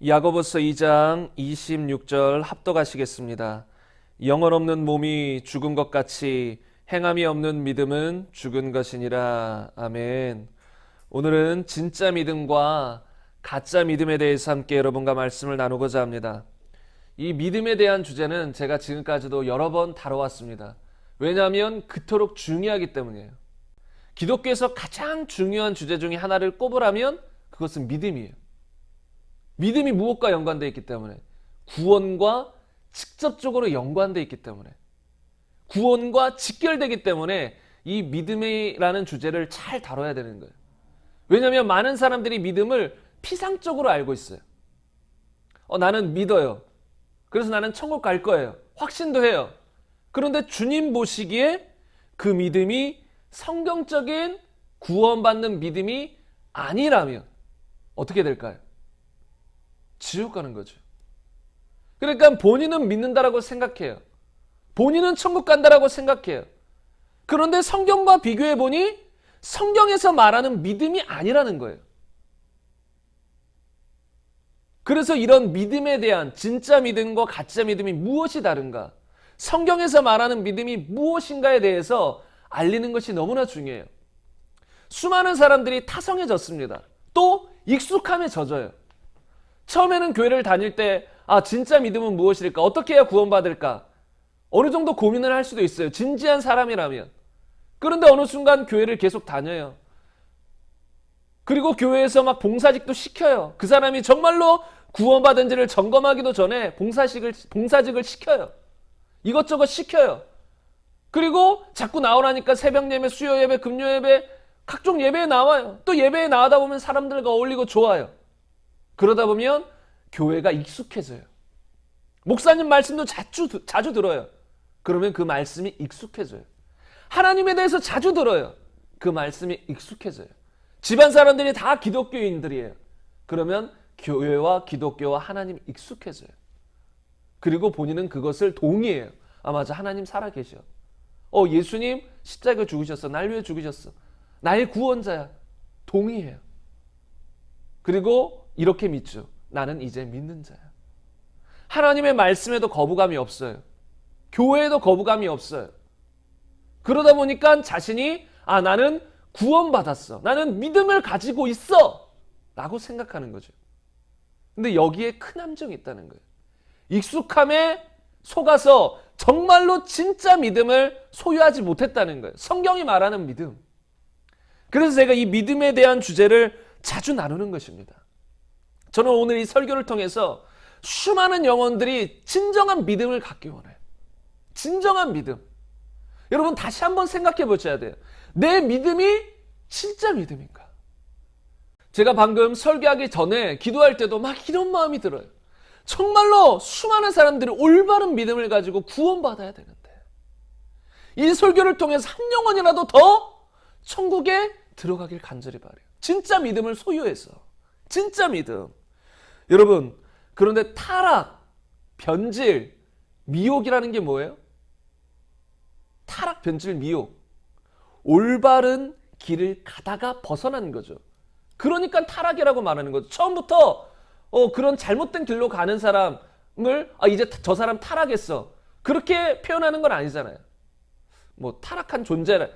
야고보서 2장 26절 합독하시겠습니다. 영혼 없는 몸이 죽은 것 같이 행함이 없는 믿음은 죽은 것이니라. 아멘. 오늘은 진짜 믿음과 가짜 믿음에 대해서 함께 여러분과 말씀을 나누고자 합니다. 이 믿음에 대한 주제는 제가 지금까지도 여러 번 다뤄왔습니다. 왜냐하면 그토록 중요하기 때문이에요. 기독교에서 가장 중요한 주제 중에 하나를 꼽으라면 그것은 믿음이에요. 믿음이 무엇과 연관되어 있기 때문에 구원과 직접적으로 연관되어 있기 때문에 구원과 직결되기 때문에 이 믿음이라는 주제를 잘 다뤄야 되는 거예요. 왜냐하면 많은 사람들이 믿음을 피상적으로 알고 있어요. 나는 믿어요. 그래서 나는 천국 갈 거예요. 확신도 해요. 그런데 주님 보시기에 그 믿음이 성경적인 구원받는 믿음이 아니라면 어떻게 될까요? 지옥 가는 거죠. 그러니까 본인은 믿는다라고 생각해요. 본인은 천국 간다라고 생각해요. 그런데 성경과 비교해 보니 성경에서 말하는 믿음이 아니라는 거예요. 그래서 이런 믿음에 대한 진짜 믿음과 가짜 믿음이 무엇이 다른가? 성경에서 말하는 믿음이 무엇인가에 대해서 알리는 것이 너무나 중요해요. 수많은 사람들이 타성해졌습니다. 또 익숙함에 젖어요. 처음에는 교회를 다닐 때 진짜 믿음은 무엇일까? 어떻게 해야 구원받을까? 어느 정도 고민을 할 수도 있어요. 진지한 사람이라면. 그런데 어느 순간 교회를 계속 다녀요. 그리고 교회에서 막 봉사직도 시켜요. 그 사람이 정말로 구원받은지를 점검하기도 전에 봉사직을 시켜요. 이것저것 시켜요. 그리고 자꾸 나오라니까 새벽 예배, 수요 예배, 금요 예배, 각종 예배에 나와요. 또 예배에 나가다 보면 사람들과 어울리고 좋아요. 그러다 보면 교회가 익숙해져요. 목사님 말씀도 자주 들어요. 그러면 그 말씀이 익숙해져요. 하나님에 대해서 자주 들어요. 그 말씀이 익숙해져요. 집안 사람들이 다 기독교인들이에요. 그러면 교회와 기독교와 하나님 익숙해져요. 그리고 본인은 그것을 동의해요. 맞아, 하나님 살아계셔. 예수님 십자가에 죽으셨어. 날 위해 죽으셨어. 나의 구원자야. 동의해요. 그리고 이렇게 믿죠. 나는 이제 믿는 자야. 하나님의 말씀에도 거부감이 없어요. 교회에도 거부감이 없어요. 그러다 보니까 자신이 나는 구원받았어. 나는 믿음을 가지고 있어. 라고 생각하는 거죠. 근데 여기에 큰 함정이 있다는 거예요. 익숙함에 속아서 정말로 진짜 믿음을 소유하지 못했다는 거예요. 성경이 말하는 믿음. 그래서 제가 이 믿음에 대한 주제를 자주 나누는 것입니다. 저는 오늘 이 설교를 통해서 수많은 영혼들이 진정한 믿음을 갖기 원해요. 진정한 믿음. 여러분 다시 한번 생각해 보셔야 돼요. 내 믿음이 진짜 믿음인가? 제가 방금 설교하기 전에 기도할 때도 막 이런 마음이 들어요. 정말로 수많은 사람들이 올바른 믿음을 가지고 구원받아야 되는데 이 설교를 통해서 한 영혼이라도 더 천국에 들어가길 간절히 바라요. 진짜 믿음을 소유해서. 진짜 믿음. 여러분, 그런데 타락, 변질, 미혹이라는 게 뭐예요? 타락, 변질, 미혹. 올바른 길을 가다가 벗어나는 거죠. 그러니까 타락이라고 말하는 거죠. 처음부터 그런 잘못된 길로 가는 사람을 이제 저 사람 타락했어. 그렇게 표현하는 건 아니잖아요. 타락한 존재다.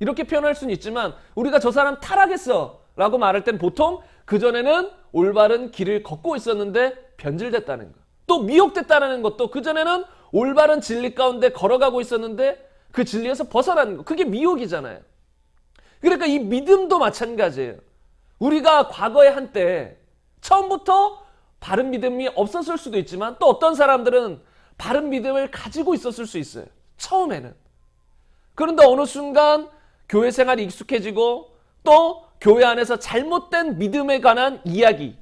이렇게 표현할 수는 있지만 우리가 저 사람 타락했어 라고 말할 땐 보통 그전에는 올바른 길을 걷고 있었는데 변질됐다는 거. 또 미혹됐다는 것도 그전에는 올바른 진리 가운데 걸어가고 있었는데 그 진리에서 벗어나는 거. 그게 미혹이잖아요. 그러니까 이 믿음도 마찬가지예요. 우리가 과거에 한때 처음부터 바른 믿음이 없었을 수도 있지만 또 어떤 사람들은 바른 믿음을 가지고 있었을 수 있어요. 처음에는. 그런데 어느 순간 교회 생활이 익숙해지고 또 교회 안에서 잘못된 믿음에 관한 이야기,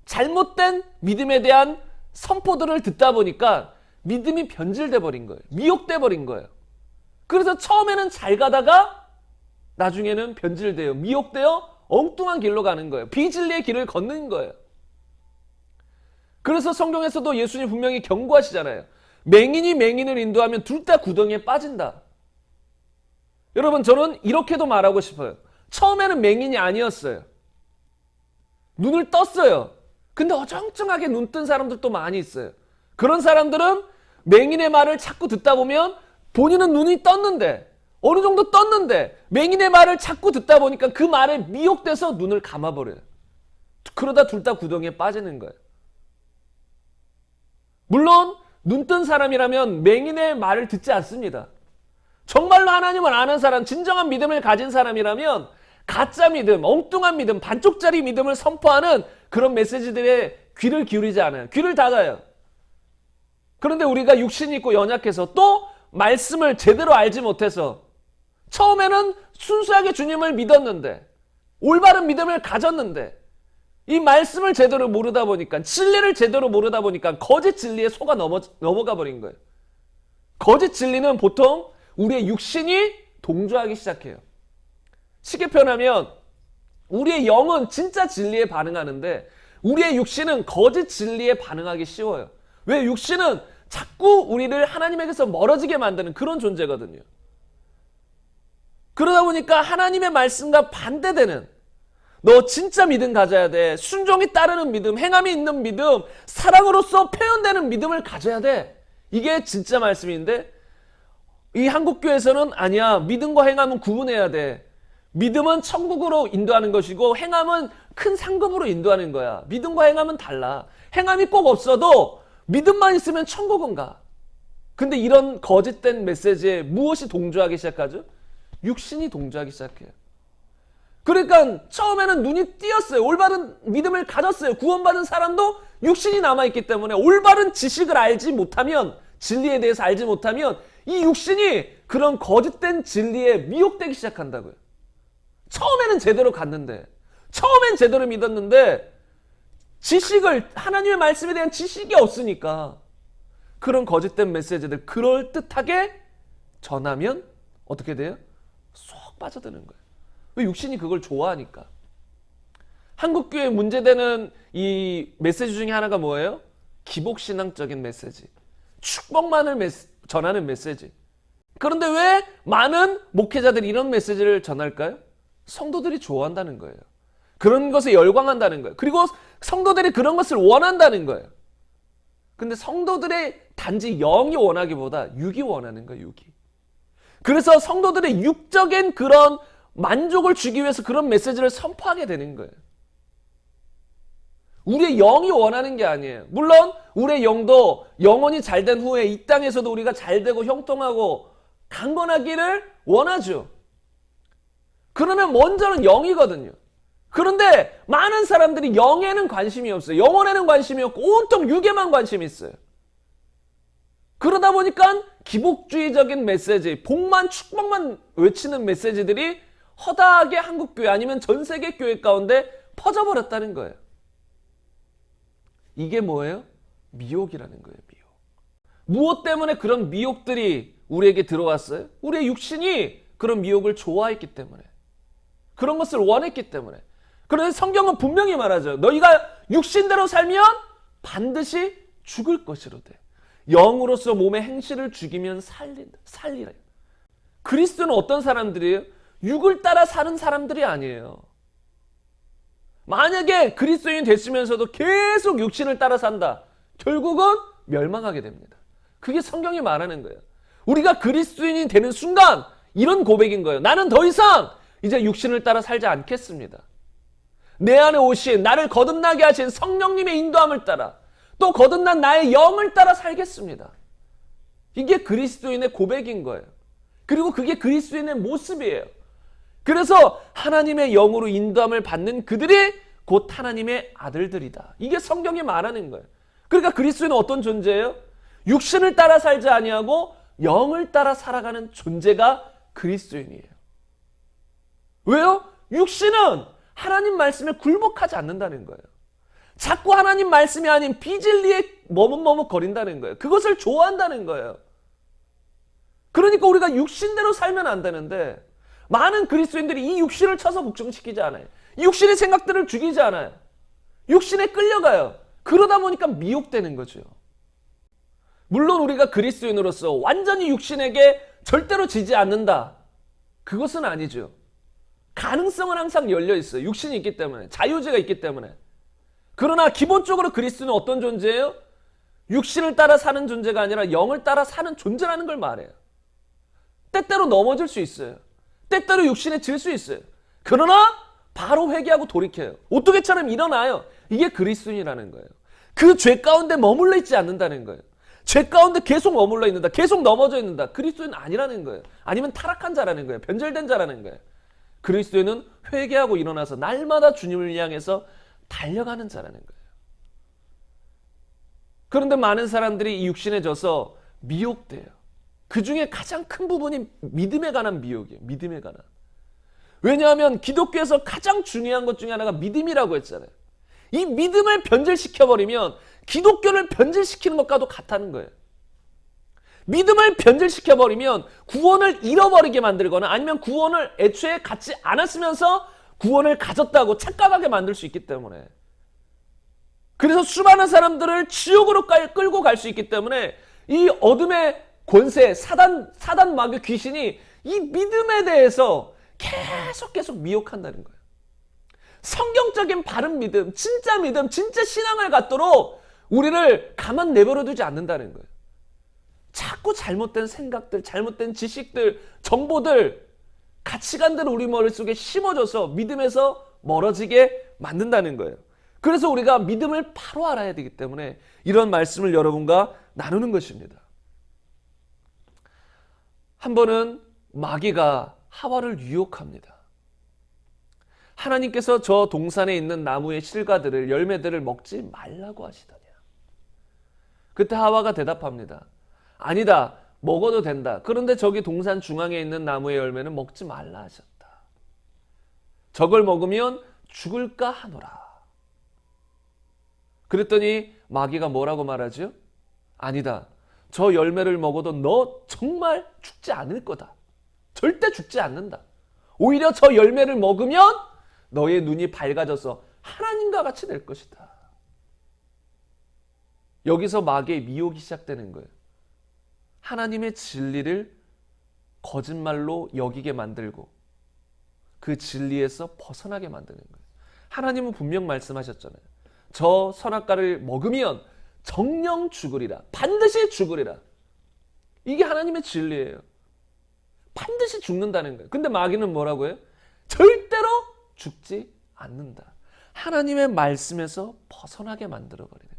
잘못된 믿음에 대한 선포들을 듣다 보니까 믿음이 변질돼 버린 거예요. 미혹돼 버린 거예요. 그래서 처음에는 잘 가다가 나중에는 변질돼요. 미혹되어 엉뚱한 길로 가는 거예요. 비진리의 길을 걷는 거예요. 그래서 성경에서도 예수님 분명히 경고하시잖아요. 맹인이 맹인을 인도하면 둘 다 구덩이에 빠진다. 여러분 저는 이렇게도 말하고 싶어요. 처음에는 맹인이 아니었어요. 눈을 떴어요. 근데 어정쩡하게 눈 뜬 사람들도 많이 있어요. 그런 사람들은 맹인의 말을 자꾸 듣다 보면 본인은 눈이 떴는데, 어느 정도 떴는데 맹인의 말을 자꾸 듣다 보니까 그 말에 미혹돼서 눈을 감아버려요. 그러다 둘 다 구덩이에 빠지는 거예요. 물론 눈 뜬 사람이라면 맹인의 말을 듣지 않습니다. 정말로 하나님을 아는 사람, 진정한 믿음을 가진 사람이라면 가짜 믿음, 엉뚱한 믿음, 반쪽짜리 믿음을 선포하는 그런 메시지들에 귀를 기울이지 않아요. 귀를 닫아요. 그런데 우리가 육신이 있고 연약해서 또 말씀을 제대로 알지 못해서 처음에는 순수하게 주님을 믿었는데, 올바른 믿음을 가졌는데, 이 말씀을 제대로 모르다 보니까, 진리를 제대로 모르다 보니까 거짓 진리에 속아 넘어가 버린 거예요. 거짓 진리는 보통 우리의 육신이 동조하기 시작해요. 쉽게 표현하면 우리의 영은 진짜 진리에 반응하는데 우리의 육신은 거짓 진리에 반응하기 쉬워요. 왜? 육신은 자꾸 우리를 하나님에게서 멀어지게 만드는 그런 존재거든요. 그러다 보니까 하나님의 말씀과 반대되는, 너 진짜 믿음 가져야 돼, 순종이 따르는 믿음, 행함이 있는 믿음, 사랑으로서 표현되는 믿음을 가져야 돼, 이게 진짜 말씀인데 이 한국교회에서는 아니야, 믿음과 행함은 구분해야 돼, 믿음은 천국으로 인도하는 것이고 행함은 큰 상급으로 인도하는 거야, 믿음과 행함은 달라, 행함이 꼭 없어도 믿음만 있으면 천국은 가. 근데 이런 거짓된 메시지에 무엇이 동조하기 시작하죠? 육신이 동조하기 시작해요. 그러니까 처음에는 눈이 띄었어요. 올바른 믿음을 가졌어요. 구원받은 사람도 육신이 남아있기 때문에 올바른 지식을 알지 못하면, 진리에 대해서 알지 못하면 이 육신이 그런 거짓된 진리에 미혹되기 시작한다고요. 처음에는 제대로 갔는데, 처음엔 제대로 믿었는데 지식을, 하나님의 말씀에 대한 지식이 없으니까 그런 거짓된 메시지들 그럴듯하게 전하면 어떻게 돼요? 쏙 빠져드는 거예요. 왜? 육신이 그걸 좋아하니까. 한국교회에 문제되는 이 메시지 중에 하나가 뭐예요? 기복신앙적인 메시지, 축복만을 전하는 메시지. 그런데 왜 많은 목회자들이 이런 메시지를 전할까요? 성도들이 좋아한다는 거예요. 그런 것에 열광한다는 거예요. 그리고 성도들이 그런 것을 원한다는 거예요. 근데 성도들의 단지 영이 원하기보다 육이 원하는 거예요. 육이. 그래서 성도들의 육적인 그런 만족을 주기 위해서 그런 메시지를 선포하게 되는 거예요. 우리의 영이 원하는 게 아니에요. 물론 우리의 영도 영혼이 잘된 후에 이 땅에서도 우리가 잘되고 형통하고 강건하기를 원하죠. 그러면 먼저는 영이거든요. 그런데 많은 사람들이 영에는 관심이 없어요. 영혼에는 관심이 없고 온통 육에만 관심이 있어요. 그러다 보니까 기복주의적인 메시지, 복만 축복만 외치는 메시지들이 허다하게 한국교회 아니면 전 세계 교회 가운데 퍼져버렸다는 거예요. 이게 뭐예요? 미혹이라는 거예요. 미혹. 무엇 때문에 그런 미혹들이 우리에게 들어왔어요? 우리의 육신이 그런 미혹을 좋아했기 때문에, 그런 것을 원했기 때문에. 그런데 성경은 분명히 말하죠. 너희가 육신대로 살면 반드시 죽을 것이로되 영으로서 몸의 행실을 죽이면 살리라. 그리스도는 어떤 사람들이에요? 육을 따라 사는 사람들이 아니에요. 만약에 그리스도인 됐으면서도 계속 육신을 따라 산다, 결국은 멸망하게 됩니다. 그게 성경이 말하는 거예요. 우리가 그리스도인이 되는 순간 이런 고백인 거예요. 나는 더 이상 이제 육신을 따라 살지 않겠습니다. 내 안에 오신, 나를 거듭나게 하신 성령님의 인도함을 따라, 또 거듭난 나의 영을 따라 살겠습니다. 이게 그리스도인의 고백인 거예요. 그리고 그게 그리스도인의 모습이에요. 그래서 하나님의 영으로 인도함을 받는 그들이 곧 하나님의 아들들이다. 이게 성경이 말하는 거예요. 그러니까 그리스도인은 어떤 존재예요? 육신을 따라 살지 아니하고 영을 따라 살아가는 존재가 그리스도인이에요. 왜요? 육신은 하나님 말씀에 굴복하지 않는다는 거예요. 자꾸 하나님 말씀이 아닌 비진리에 머뭇머뭇거린다는 거예요. 그것을 좋아한다는 거예요. 그러니까 우리가 육신대로 살면 안 되는데 많은 그리스도인들이 이 육신을 쳐서 복종시키지 않아요. 이 육신의 생각들을 죽이지 않아요. 육신에 끌려가요. 그러다 보니까 미혹되는 거죠. 물론 우리가 그리스도인으로서 완전히 육신에게 절대로 지지 않는다, 그것은 아니죠. 가능성은 항상 열려 있어요. 육신이 있기 때문에, 자유의지가 있기 때문에. 그러나 기본적으로 그리스도는 어떤 존재예요? 육신을 따라 사는 존재가 아니라 영을 따라 사는 존재라는 걸 말해요. 때때로 넘어질 수 있어요. 때때로 육신에 질 수 있어요. 그러나 바로 회개하고 돌이켜요. 오토개처럼 일어나요. 이게 그리스도인이라는 거예요. 그 죄 가운데 머물러 있지 않는다는 거예요. 죄 가운데 계속 머물러 있는다. 계속 넘어져 있는다. 그리스도인 아니라는 거예요. 아니면 타락한 자라는 거예요. 변절된 자라는 거예요. 그리스도인은 회개하고 일어나서 날마다 주님을 향해서 달려가는 자라는 거예요. 그런데 많은 사람들이 이 육신에 져서 미혹돼요. 그 중에 가장 큰 부분이 믿음에 관한 미혹이에요. 믿음에 관한. 왜냐하면 기독교에서 가장 중요한 것 중에 하나가 믿음이라고 했잖아요. 이 믿음을 변질시켜버리면 기독교를 변질시키는 것과도 같다는 거예요. 믿음을 변질시켜버리면 구원을 잃어버리게 만들거나 아니면 구원을 애초에 갖지 않았으면서 구원을 가졌다고 착각하게 만들 수 있기 때문에, 그래서 수많은 사람들을 지옥으로 끌고 갈 수 있기 때문에 이 어둠의 권세, 사단 마귀 귀신이 이 믿음에 대해서 계속 미혹한다는 거예요. 성경적인 바른 믿음, 진짜 신앙을 갖도록 우리를 가만 내버려 두지 않는다는 거예요. 자꾸 잘못된 생각들, 잘못된 지식들, 정보들, 가치관들을 우리 머릿속에 심어줘서 믿음에서 멀어지게 만든다는 거예요. 그래서 우리가 믿음을 바로 알아야 되기 때문에 이런 말씀을 여러분과 나누는 것입니다. 한 번은 마귀가 하와를 유혹합니다. 하나님께서 저 동산에 있는 나무의 실과들을, 열매들을 먹지 말라고 하시더냐. 그때 하와가 대답합니다. 아니다, 먹어도 된다. 그런데 저기 동산 중앙에 있는 나무의 열매는 먹지 말라 하셨다. 저걸 먹으면 죽을까 하노라. 그랬더니 마귀가 뭐라고 말하죠? 아니다, 저 열매를 먹어도 너 정말 죽지 않을 거다. 절대 죽지 않는다. 오히려 저 열매를 먹으면 너의 눈이 밝아져서 하나님과 같이 될 것이다. 여기서 마귀의 미혹이 시작되는 거예요. 하나님의 진리를 거짓말로 여기게 만들고 그 진리에서 벗어나게 만드는 거예요. 하나님은 분명 말씀하셨잖아요. 저 선악과를 먹으면 정녕 죽으리라. 반드시 죽으리라. 이게 하나님의 진리예요. 반드시 죽는다는 거예요. 근데 마귀는 뭐라고 해요? 절대로 죽지 않는다. 하나님의 말씀에서 벗어나게 만들어버리는 거예요.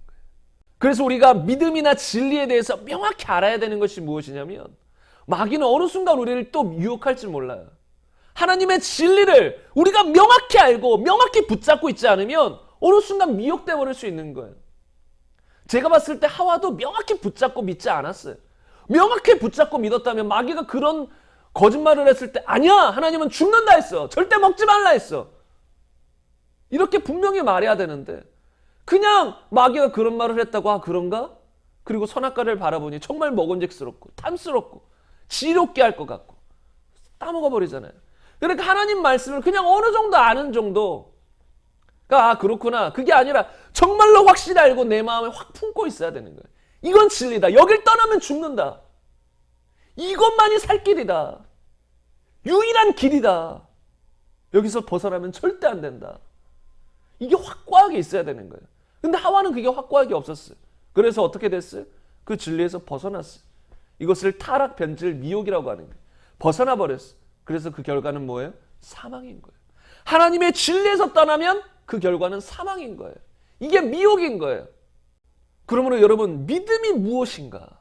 그래서 우리가 믿음이나 진리에 대해서 명확히 알아야 되는 것이 무엇이냐면, 마귀는 어느 순간 우리를 또 유혹할지 몰라요. 하나님의 진리를 우리가 명확히 알고 명확히 붙잡고 있지 않으면 어느 순간 미혹돼 버릴 수 있는 거예요. 제가 봤을 때 하와도 명확히 붙잡고 믿지 않았어요. 명확히 붙잡고 믿었다면 마귀가 그런 거짓말을 했을 때 아니야, 하나님은 죽는다 했어, 절대 먹지 말라 했어, 이렇게 분명히 말해야 되는데 그냥 마귀가 그런 말을 했다고, 아 그런가? 그리고 선악과를 바라보니 정말 먹음직스럽고 탐스럽고 지롭게 할 것 같고 따먹어 버리잖아요. 그러니까 하나님 말씀을 그냥 어느 정도 아는 정도, 그러니까 아 그렇구나, 그게 아니라 정말로 확실히 알고 내 마음에 확 품고 있어야 되는 거예요. 이건 진리다, 여길 떠나면 죽는다, 이것만이 살 길이다, 유일한 길이다, 여기서 벗어나면 절대 안 된다, 이게 확고하게 있어야 되는 거예요. 근데 하와는 그게 확고하게 없었어요. 그래서 어떻게 됐어요? 그 진리에서 벗어났어요. 이것을 타락, 변질, 미혹이라고 하는 거예요. 벗어나 버렸어요. 그래서 그 결과는 뭐예요? 사망인 거예요. 하나님의 진리에서 떠나면 그 결과는 사망인 거예요. 이게 미혹인 거예요. 그러므로 여러분, 믿음이 무엇인가?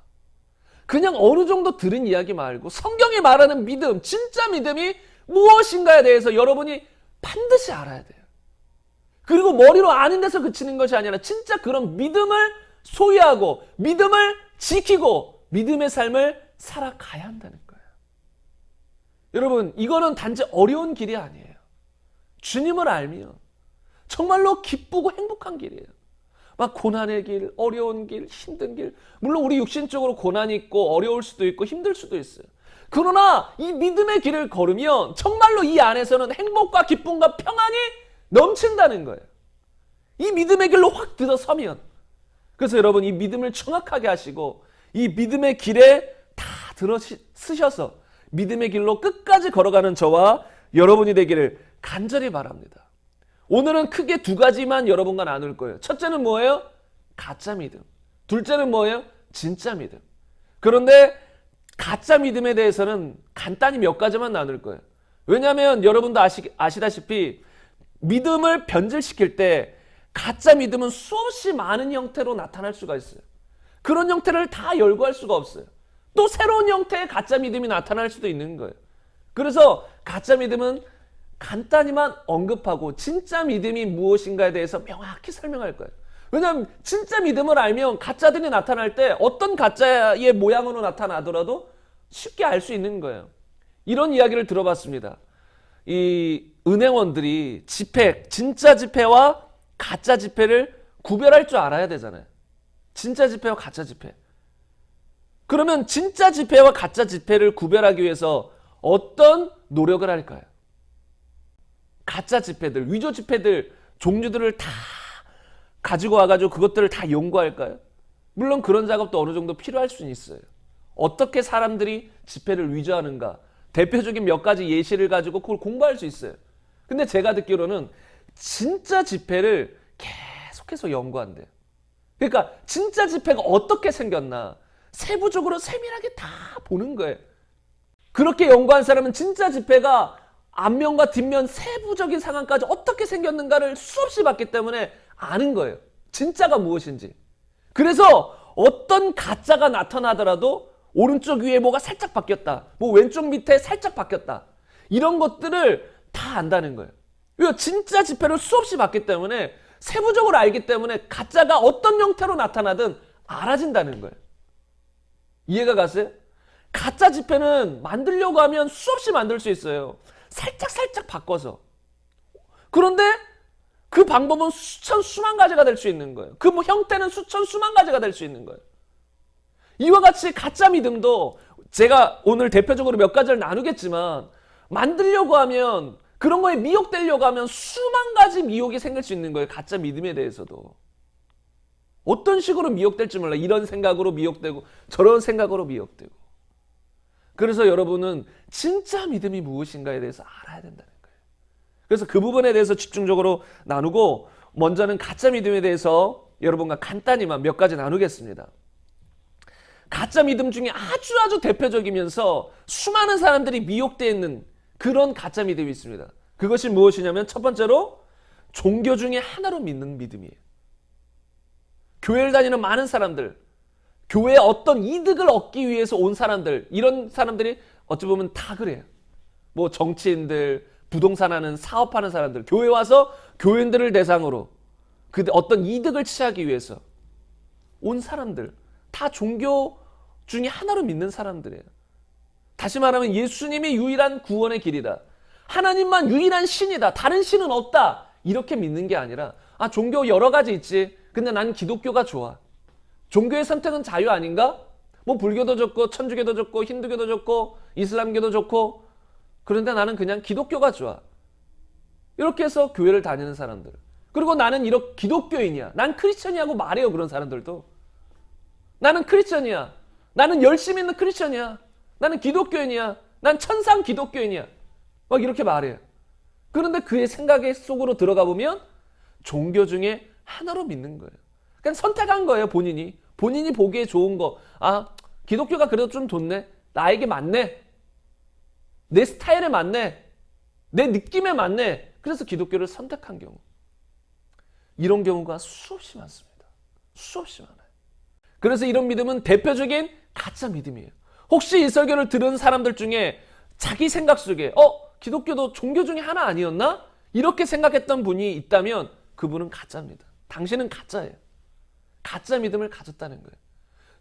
그냥 어느 정도 들은 이야기 말고 성경이 말하는 믿음, 진짜 믿음이 무엇인가에 대해서 여러분이 반드시 알아야 돼요. 그리고 머리로 아는 데서 그치는 것이 아니라 진짜 그런 믿음을 소유하고 믿음을 지키고 믿음의 삶을 살아가야 한다는 거예요. 여러분, 이거는 단지 어려운 길이 아니에요. 주님을 알면 정말로 기쁘고 행복한 길이에요. 막 고난의 길, 어려운 길, 힘든 길, 물론 우리 육신적으로 고난이 있고 어려울 수도 있고 힘들 수도 있어요. 그러나 이 믿음의 길을 걸으면 정말로 이 안에서는 행복과 기쁨과 평안이 넘친다는 거예요. 이 믿음의 길로 확 들어서면. 그래서 여러분, 이 믿음을 정확하게 하시고 이 믿음의 길에 다 들어서셔서 믿음의 길로 끝까지 걸어가는 저와 여러분이 되기를 간절히 바랍니다. 오늘은 크게 두 가지만 여러분과 나눌 거예요. 첫째는 뭐예요? 가짜 믿음. 둘째는 뭐예요? 진짜 믿음. 그런데 가짜 믿음에 대해서는 간단히 몇 가지만 나눌 거예요. 왜냐하면 여러분도 아시다시피 믿음을 변질시킬 때 가짜 믿음은 수없이 많은 형태로 나타날 수가 있어요. 그런 형태를 다 열거할 수가 없어요. 또 새로운 형태의 가짜 믿음이 나타날 수도 있는 거예요. 그래서 가짜 믿음은 간단히만 언급하고 진짜 믿음이 무엇인가에 대해서 명확히 설명할 거예요. 왜냐하면 진짜 믿음을 알면 가짜들이 나타날 때 어떤 가짜의 모양으로 나타나더라도 쉽게 알 수 있는 거예요. 이런 이야기를 들어봤습니다. 이 은행원들이 지폐, 진짜 지폐와 가짜 지폐를 구별할 줄 알아야 되잖아요. 진짜 지폐와 가짜 지폐. 그러면 진짜 지폐와 가짜 지폐를 구별하기 위해서 어떤 노력을 할까요? 가짜 지폐들, 위조 지폐들, 종류들을 다 가지고 와가지고 그것들을 다 연구할까요? 물론 그런 작업도 어느 정도 필요할 수는 있어요. 어떻게 사람들이 지폐를 위조하는가? 대표적인 몇 가지 예시를 가지고 그걸 공부할 수 있어요. 근데 제가 듣기로는 진짜 지폐를 계속해서 연구한대요. 그러니까 진짜 지폐가 어떻게 생겼나 세부적으로 세밀하게 다 보는 거예요. 그렇게 연구한 사람은 진짜 지폐가 앞면과 뒷면 세부적인 상황까지 어떻게 생겼는가를 수없이 봤기 때문에 아는 거예요. 진짜가 무엇인지. 그래서 어떤 가짜가 나타나더라도 오른쪽 위에 뭐가 살짝 바뀌었다. 뭐 왼쪽 밑에 살짝 바뀌었다. 이런 것들을 다 안다는 거예요. 왜? 진짜 지폐를 수없이 봤기 때문에 세부적으로 알기 때문에 가짜가 어떤 형태로 나타나든 알아진다는 거예요. 이해가 갔어요? 가짜 지폐는 만들려고 하면 수없이 만들 수 있어요. 살짝 바꿔서. 그런데 그 방법은 수만 가지가 될 수 있는 거예요. 그 형태는 수만 가지가 될 수 있는 거예요. 이와 같이 가짜 믿음도 제가 오늘 대표적으로 몇 가지를 나누겠지만 만들려고 하면 그런 거에 미혹되려고 하면 수만 가지 미혹이 생길 수 있는 거예요. 가짜 믿음에 대해서도. 어떤 식으로 미혹될지 몰라. 이런 생각으로 미혹되고 저런 생각으로 미혹되고. 그래서 여러분은 진짜 믿음이 무엇인가에 대해서 알아야 된다는 거예요. 그래서 그 부분에 대해서 집중적으로 나누고 먼저는 가짜 믿음에 대해서 여러분과 간단히만 몇 가지 나누겠습니다. 가짜 믿음 중에 아주 대표적이면서 수많은 사람들이 미혹되어 있는 그런 가짜 믿음이 있습니다. 그것이 무엇이냐면 첫 번째로 종교 중에 하나로 믿는 믿음이에요. 교회를 다니는 많은 사람들, 교회에 어떤 이득을 얻기 위해서 온 사람들, 이런 사람들이 어찌 보면 다 그래요. 뭐 정치인들, 부동산 하는 사업하는 사람들, 교회 와서 교인들을 대상으로 그 어떤 이득을 취하기 위해서 온 사람들, 다 종교 중에 하나로 믿는 사람들이에요. 다시 말하면 예수님이 유일한 구원의 길이다. 하나님만 유일한 신이다. 다른 신은 없다. 이렇게 믿는 게 아니라 종교 여러 가지 있지. 근데 난 기독교가 좋아. 종교의 선택은 자유 아닌가? 뭐 불교도 좋고 천주교도 좋고 힌두교도 좋고 이슬람교도 좋고 그런데 나는 그냥 기독교가 좋아. 이렇게 해서 교회를 다니는 사람들. 그리고 나는 이렇게 기독교인이야. 난 크리스천이라고 말해요. 그런 사람들도. 나는 크리스천이야. 나는 열심히 있는 크리스천이야. 나는 기독교인이야. 난 천상 기독교인이야. 막 이렇게 말해요. 그런데 그의 생각의 속으로 들어가 보면 종교 중에 하나로 믿는 거예요. 그냥 선택한 거예요. 본인이 보기에 좋은 거. 기독교가 그래도 좀 좋네. 나에게 맞네. 내 스타일에 맞네. 내 느낌에 맞네. 그래서 기독교를 선택한 경우. 이런 경우가 수없이 많습니다. 수없이 많아요. 그래서 이런 믿음은 대표적인 가짜 믿음이에요. 혹시 이 설교를 들은 사람들 중에 자기 생각 속에 기독교도 종교 중에 하나 아니었나? 이렇게 생각했던 분이 있다면 그분은 가짜입니다. 당신은 가짜예요. 가짜 믿음을 가졌다는 거예요.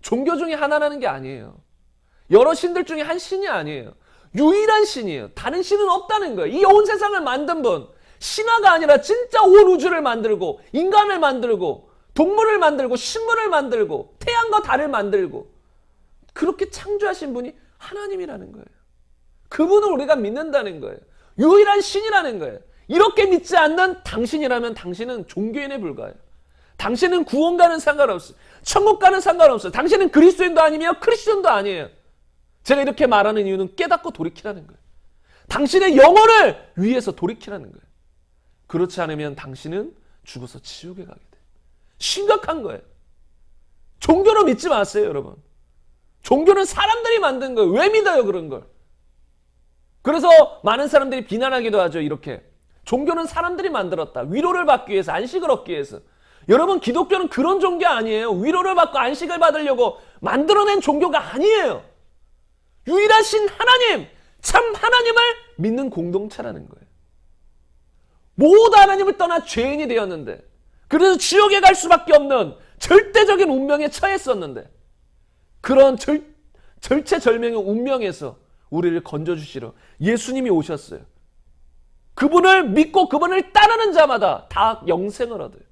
종교 중에 하나라는 게 아니에요. 여러 신들 중에 한 신이 아니에요. 유일한 신이에요. 다른 신은 없다는 거예요. 이 온 세상을 만든 분, 신화가 아니라 진짜 온 우주를 만들고 인간을 만들고 동물을 만들고 식물을 만들고 태양과 달을 만들고 그렇게 창조하신 분이 하나님이라는 거예요. 그분을 우리가 믿는다는 거예요. 유일한 신이라는 거예요. 이렇게 믿지 않는 당신이라면 당신은 종교인에 불과해요. 당신은 구원과는 상관없어요. 천국과는 상관없어요. 당신은 그리스도인도 아니며 크리스천도 아니에요. 제가 이렇게 말하는 이유는 깨닫고 돌이키라는 거예요. 당신의 영혼을 위해서 돌이키라는 거예요. 그렇지 않으면 당신은 죽어서 지옥에 가게 돼. 심각한 거예요. 종교는 믿지 마세요, 여러분. 종교는 사람들이 만든 거예요. 왜 믿어요, 그런 걸? 그래서 많은 사람들이 비난하기도 하죠, 이렇게. 종교는 사람들이 만들었다. 위로를 받기 위해서, 안식을 얻기 위해서. 여러분, 기독교는 그런 종교 아니에요. 위로를 받고 안식을 받으려고 만들어낸 종교가 아니에요. 유일하신 하나님, 참 하나님을 믿는 공동체라는 거예요. 모두 하나님을 떠나 죄인이 되었는데, 그래서 지옥에 갈 수밖에 없는 절대적인 운명에 처했었는데, 그런 절체절명의 운명에서 우리를 건져주시러 예수님이 오셨어요. 그분을 믿고 그분을 따르는 자마다 다 영생을 얻어요.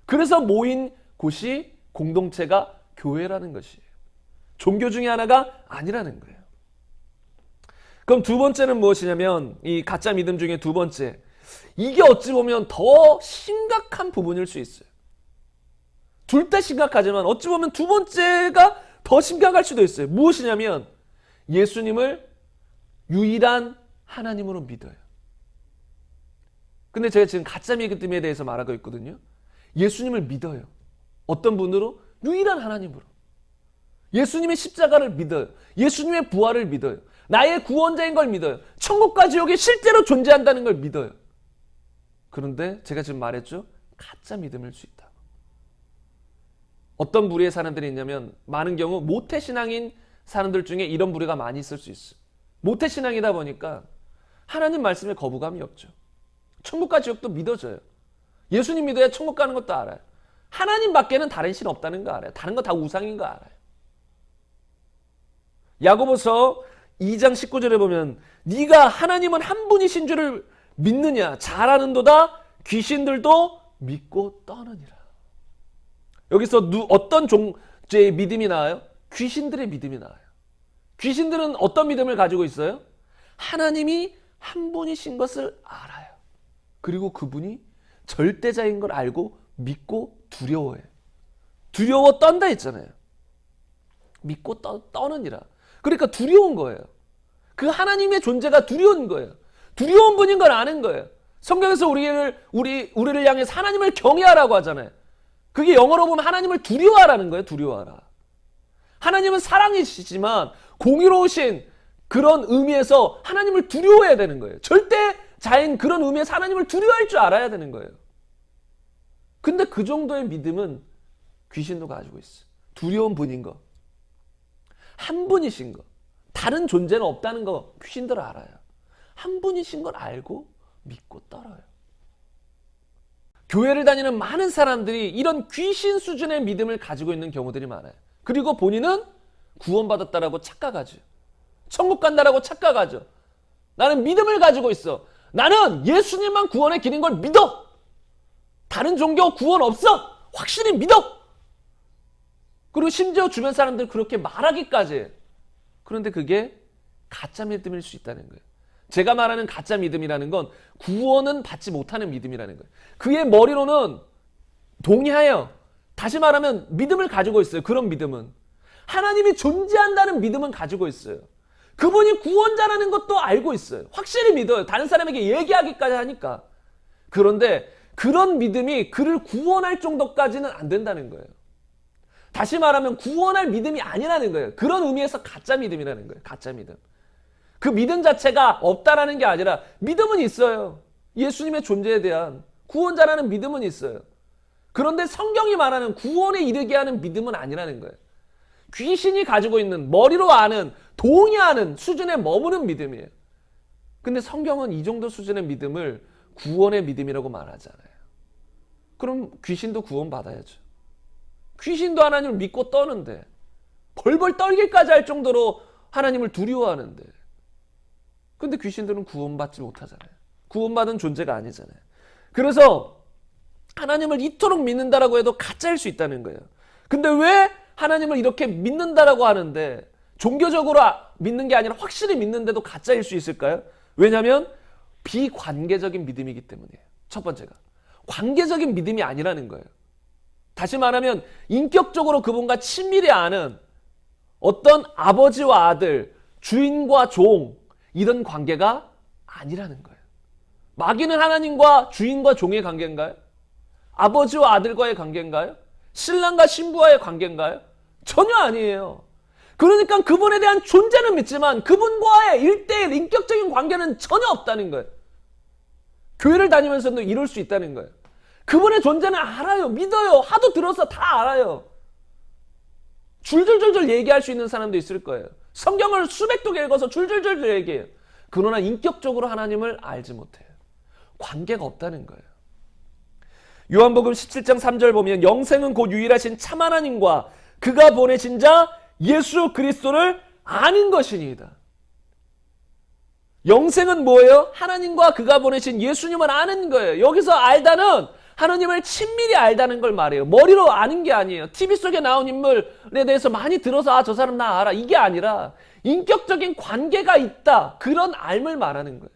그래서 모인 곳이 공동체가 교회라는 것이에요. 종교 중에 하나가 아니라는 거예요. 그럼 두 번째는 무엇이냐면, 이 가짜 믿음 중에 두 번째, 이게 어찌 보면 더 심각한 부분일 수 있어요. 둘 다 심각하지만 어찌 보면 두 번째가 더 심각할 수도 있어요. 무엇이냐면 예수님을 유일한 하나님으로 믿어요. 근데 제가 지금 가짜 믿음에 대해서 말하고 있거든요. 예수님을 믿어요. 어떤 분으로? 유일한 하나님으로. 예수님의 십자가를 믿어요. 예수님의 부활을 믿어요. 나의 구원자인 걸 믿어요. 천국과 지옥이 실제로 존재한다는 걸 믿어요. 그런데 제가 지금 말했죠? 가짜 믿음일 수 있다. 어떤 부류의 사람들이 있냐면, 많은 경우 모태신앙인 사람들 중에 이런 부류가 많이 있을 수 있어요. 모태신앙이다 보니까 하나님 말씀에 거부감이 없죠. 천국과 지옥도 믿어져요. 예수님 믿어야 천국 가는 것도 알아요. 하나님 밖에는 다른 신 없다는 거 알아요. 다른 거 다 우상인 거 알아요. 야고보서 2장 19절에 보면, 네가 하나님은 한 분이신 줄을 믿느냐? 잘하는도다. 귀신들도 믿고 떠느니라. 여기서 어떤 종의 믿음이 나와요? 귀신들의 믿음이 나와요. 귀신들은 어떤 믿음을 가지고 있어요? 하나님이 한 분이신 것을 알아요. 그리고 그분이 절대자인 걸 알고 믿고 두려워해요. 두려워 떤다 했잖아요. 믿고 떠느니라. 그러니까 두려운 거예요. 그 하나님의 존재가 두려운 거예요. 두려운 분인 걸 아는 거예요. 성경에서 우리를 향해서 하나님을 경외하라고 하잖아요. 그게 영어로 보면 하나님을 두려워하라는 거예요. 두려워하라. 하나님은 사랑이시지만 공의로우신 그런 의미에서 하나님을 두려워해야 되는 거예요. 절대자인 그런 의미에서 하나님을 두려워할 줄 알아야 되는 거예요. 근데 그 정도의 믿음은 귀신도 가지고 있어요. 두려운 분인 거. 한 분이신 거. 다른 존재는 없다는 거 귀신들 알아요. 한 분이신 걸 알고 믿고 떨어요. 교회를 다니는 많은 사람들이 이런 귀신 수준의 믿음을 가지고 있는 경우들이 많아요. 그리고 본인은 구원받았다라고 착각하죠. 천국 간다라고 착각하죠. 나는 믿음을 가지고 있어. 나는 예수님만 구원의 길인 걸 믿어. 다른 종교 구원 없어. 확실히 믿어. 그리고 심지어 주변 사람들 그렇게 말하기까지 해요. 그런데 그게 가짜 믿음일 수 있다는 거예요. 제가 말하는 가짜 믿음이라는 건 구원은 받지 못하는 믿음이라는 거예요. 그의 머리로는 동의해요. 다시 말하면 믿음을 가지고 있어요. 그런 믿음은. 하나님이 존재한다는 믿음은 가지고 있어요. 그분이 구원자라는 것도 알고 있어요. 확실히 믿어요. 다른 사람에게 얘기하기까지 하니까. 그런데 그런 믿음이 그를 구원할 정도까지는 안 된다는 거예요. 다시 말하면 구원할 믿음이 아니라는 거예요. 그런 의미에서 가짜 믿음이라는 거예요. 가짜 믿음. 그 믿음 자체가 없다라는 게 아니라 믿음은 있어요. 예수님의 존재에 대한 구원자라는 믿음은 있어요. 그런데 성경이 말하는 구원에 이르게 하는 믿음은 아니라는 거예요. 귀신이 가지고 있는 머리로 아는 동의하는 수준에 머무는 믿음이에요. 근데 성경은 이 정도 수준의 믿음을 구원의 믿음이라고 말하잖아요. 그럼 귀신도 구원받아야죠. 귀신도 하나님을 믿고 떠는데 벌벌 떨기까지 할 정도로 하나님을 두려워하는데 근데 귀신들은 구원받지 못하잖아요. 구원받은 존재가 아니잖아요. 그래서 하나님을 이토록 믿는다라고 해도 가짜일 수 있다는 거예요. 근데 왜 하나님을 이렇게 믿는다라고 하는데 종교적으로 믿는 게 아니라 확실히 믿는데도 가짜일 수 있을까요? 왜냐하면 비관계적인 믿음이기 때문이에요. 첫 번째가. 관계적인 믿음이 아니라는 거예요. 다시 말하면 인격적으로 그분과 친밀히 아는 어떤 아버지와 아들, 주인과 종 이런 관계가 아니라는 거예요. 마귀는 하나님과 주인과 종의 관계인가요? 아버지와 아들과의 관계인가요? 신랑과 신부와의 관계인가요? 전혀 아니에요. 그러니까 그분에 대한 존재는 믿지만 그분과의 1대1 인격적인 관계는 전혀 없다는 거예요. 교회를 다니면서도 이룰 수 있다는 거예요. 그분의 존재는 알아요. 믿어요. 하도 들어서 다 알아요. 줄줄줄줄 얘기할 수 있는 사람도 있을 거예요. 성경을 수백 독 읽어서 줄줄줄줄 얘기해요. 그러나 인격적으로 하나님을 알지 못해요. 관계가 없다는 거예요. 요한복음 17장 3절 보면 영생은 곧 유일하신 참 하나님과 그가 보내신 자 예수 그리스도를 아는 것이니이다. 영생은 뭐예요? 하나님과 그가 보내신 예수님을 아는 거예요. 여기서 알다는 하나님을 친밀히 알다는 걸 말해요. 머리로 아는 게 아니에요. TV 속에 나온 인물에 대해서 많이 들어서 저 사람 나 알아. 이게 아니라 인격적인 관계가 있다. 그런 알을 말하는 거예요.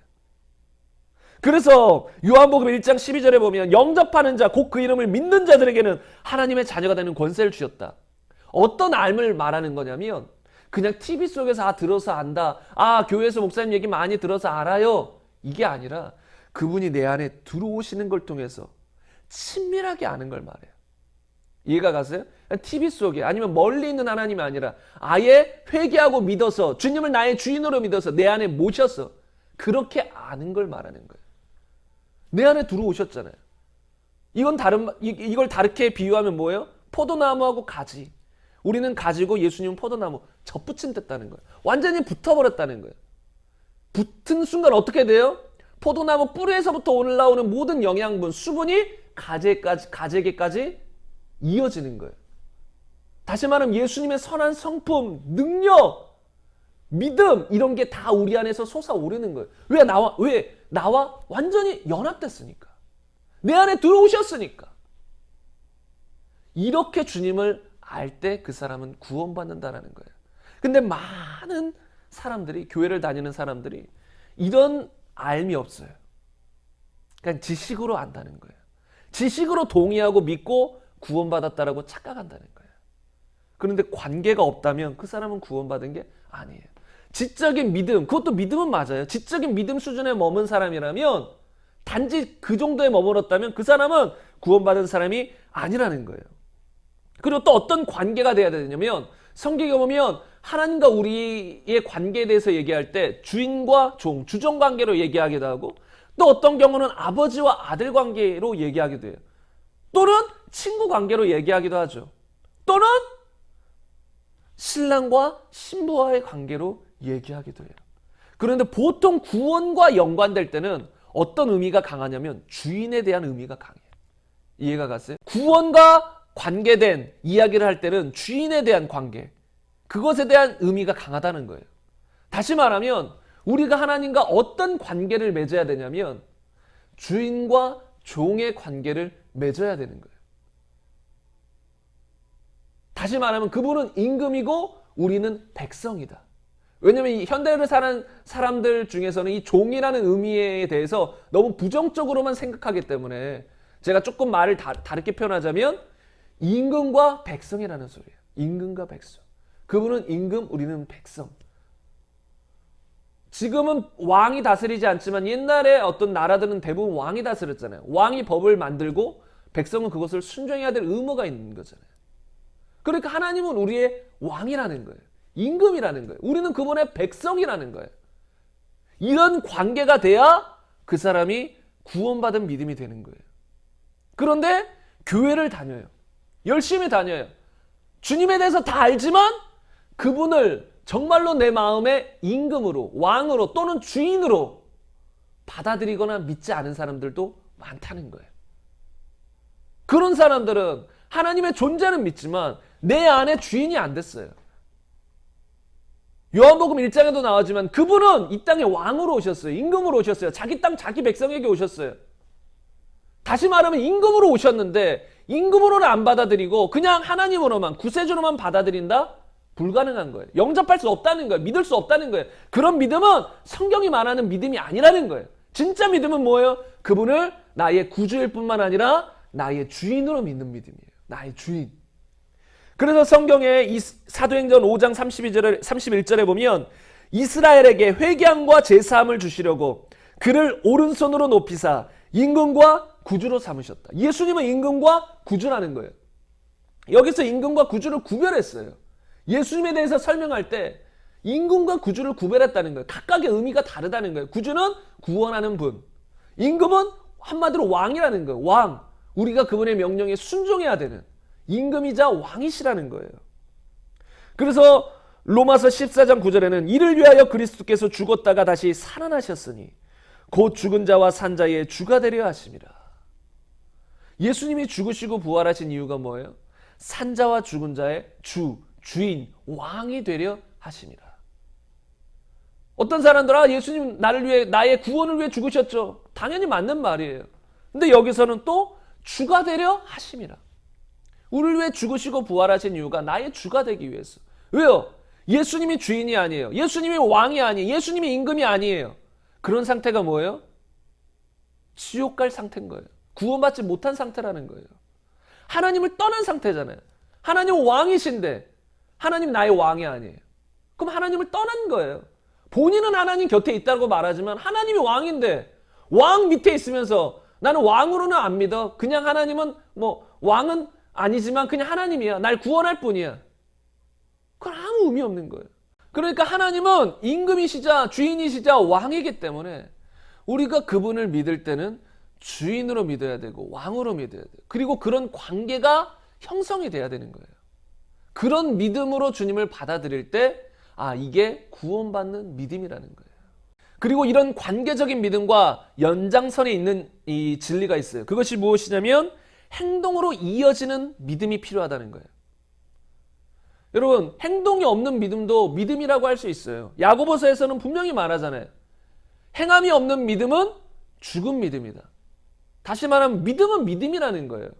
그래서 요한복음 1장 12절에 보면 영접하는 자, 곧 그 이름을 믿는 자들에게는 하나님의 자녀가 되는 권세를 주셨다. 어떤 알을 말하는 거냐면 그냥 TV 속에서 들어서 안다. 교회에서 목사님 얘기 많이 들어서 알아요. 이게 아니라 그분이 내 안에 들어오시는 걸 통해서 친밀하게 아는 걸 말해요. 이해가 가세요? TV 속에 아니면 멀리 있는 하나님이 아니라 아예 회개하고 믿어서 주님을 나의 주인으로 믿어서 내 안에 모셔서 그렇게 아는 걸 말하는 거예요. 내 안에 들어오셨잖아요. 이걸 다르게 비유하면 뭐예요? 포도나무하고 가지. 우리는 가지고 예수님은 포도나무 접붙임 됐다는 거예요. 완전히 붙어버렸다는 거예요. 붙은 순간 어떻게 돼요? 포도나무 뿌리에서부터 올라오는 모든 영양분, 수분이 가지에게까지 이어지는 거예요. 다시 말하면 예수님의 선한 성품, 능력, 믿음 이런 게 다 우리 안에서 솟아오르는 거예요. 왜 나와 완전히 연합됐으니까. 내 안에 들어오셨으니까. 이렇게 주님을 알 때 그 사람은 구원받는다라는 거예요. 근데 많은 사람들이, 교회를 다니는 사람들이 이런 알미 없어요. 그냥 지식으로 안다는 거예요. 지식으로 동의하고 믿고 구원받았다라고 착각한다는 거예요. 그런데 관계가 없다면 그 사람은 구원받은 게 아니에요. 지적인 믿음, 그것도 믿음은 맞아요. 지적인 믿음 수준에 머문 사람이라면 단지 그 정도에 머물렀다면 그 사람은 구원받은 사람이 아니라는 거예요. 그리고 또 어떤 관계가 돼야 되냐면 성경에 보면 하나님과 우리의 관계에 대해서 얘기할 때 주인과 종, 주종 관계로 얘기하기도 하고 또 어떤 경우는 아버지와 아들 관계로 얘기하기도 해요. 또는 친구 관계로 얘기하기도 하죠. 또는 신랑과 신부와의 관계로 얘기하기도 해요. 그런데 보통 구원과 연관될 때는 어떤 의미가 강하냐면 주인에 대한 의미가 강해요. 이해가 갔어요? 구원과 관계된 이야기를 할 때는 주인에 대한 관계, 그것에 대한 의미가 강하다는 거예요. 다시 말하면 우리가 하나님과 어떤 관계를 맺어야 되냐면 주인과 종의 관계를 맺어야 되는 거예요. 다시 말하면 그분은 임금이고 우리는 백성이다. 왜냐하면 이 현대를 사는 사람들 중에서는 이 종이라는 의미에 대해서 너무 부정적으로만 생각하기 때문에 제가 조금 말을 다르게 표현하자면 임금과 백성이라는 소리예요. 임금과 백성. 그분은 임금, 우리는 백성. 지금은 왕이 다스리지 않지만 옛날에 어떤 나라들은 대부분 왕이 다스렸잖아요. 왕이 법을 만들고 백성은 그것을 순종해야 될 의무가 있는 거잖아요. 그러니까 하나님은 우리의 왕이라는 거예요. 임금이라는 거예요. 우리는 그분의 백성이라는 거예요. 이런 관계가 돼야 그 사람이 구원받은 믿음이 되는 거예요. 그런데 교회를 다녀요. 열심히 다녀요. 주님에 대해서 다 알지만 그분을 정말로 내 마음의 임금으로, 왕으로 또는 주인으로 받아들이거나 믿지 않은 사람들도 많다는 거예요. 그런 사람들은 하나님의 존재는 믿지만 내 안에 주인이 안 됐어요. 요한복음 1장에도 나오지만 그분은 이 땅에 왕으로 오셨어요. 임금으로 오셨어요. 자기 땅, 자기 백성에게 오셨어요. 다시 말하면 임금으로 오셨는데 임금으로는 안 받아들이고 그냥 하나님으로만, 구세주로만 받아들인다? 불가능한 거예요. 영접할 수 없다는 거예요. 믿을 수 없다는 거예요. 그런 믿음은 성경이 말하는 믿음이 아니라는 거예요. 진짜 믿음은 뭐예요? 그분을 나의 구주일 뿐만 아니라 나의 주인으로 믿는 믿음이에요. 나의 주인. 그래서 성경에 이 사도행전 5장 31절에 보면 이스라엘에게 회개함과 제사함을 주시려고 그를 오른손으로 높이사 임금과 구주로 삼으셨다. 예수님은 임금과 구주라는 거예요. 여기서 임금과 구주를 구별했어요. 예수님에 대해서 설명할 때 임금과 구주를 구별했다는 거예요. 각각의 의미가 다르다는 거예요. 구주는 구원하는 분, 임금은 한마디로 왕이라는 거예요. 왕, 우리가 그분의 명령에 순종해야 되는 임금이자 왕이시라는 거예요. 그래서 로마서 14장 9절에는 이를 위하여 그리스도께서 죽었다가 다시 살아나셨으니 곧 죽은 자와 산 자의 주가 되려 하심이라. 예수님이 죽으시고 부활하신 이유가 뭐예요? 산 자와 죽은 자의 주인, 왕이 되려 하심이라. 어떤 사람들은 예수님 나를 위해, 나의 구원을 위해 죽으셨죠. 당연히 맞는 말이에요. 근데 여기서는 또 주가 되려 하심이라. 우리를 위해 죽으시고 부활하신 이유가 나의 주가 되기 위해서. 왜요? 예수님이 주인이 아니에요. 예수님이 왕이 아니에요. 예수님이 임금이 아니에요. 그런 상태가 뭐예요? 지옥 갈 상태인 거예요. 구원받지 못한 상태라는 거예요. 하나님을 떠난 상태잖아요. 하나님은 왕이신데 하나님 나의 왕이 아니에요. 그럼 하나님을 떠난 거예요. 본인은 하나님 곁에 있다고 말하지만 하나님이 왕인데 왕 밑에 있으면서 나는 왕으로는 안 믿어. 그냥 하나님은 왕은 아니지만 그냥 하나님이야. 날 구원할 뿐이야. 그건 아무 의미 없는 거예요. 그러니까 하나님은 임금이시자 주인이시자 왕이기 때문에 우리가 그분을 믿을 때는 주인으로 믿어야 되고 왕으로 믿어야 돼요. 그리고 그런 관계가 형성이 돼야 되는 거예요. 그런 믿음으로 주님을 받아들일 때 이게 구원받는 믿음이라는 거예요. 그리고 이런 관계적인 믿음과 연장선에 있는 이 진리가 있어요. 그것이 무엇이냐면 행동으로 이어지는 믿음이 필요하다는 거예요. 여러분, 행동이 없는 믿음도 믿음이라고 할 수 있어요. 야고보서에서는 분명히 말하잖아요. 행함이 없는 믿음은 죽은 믿음이다. 다시 말하면 믿음은 믿음이라는 거예요.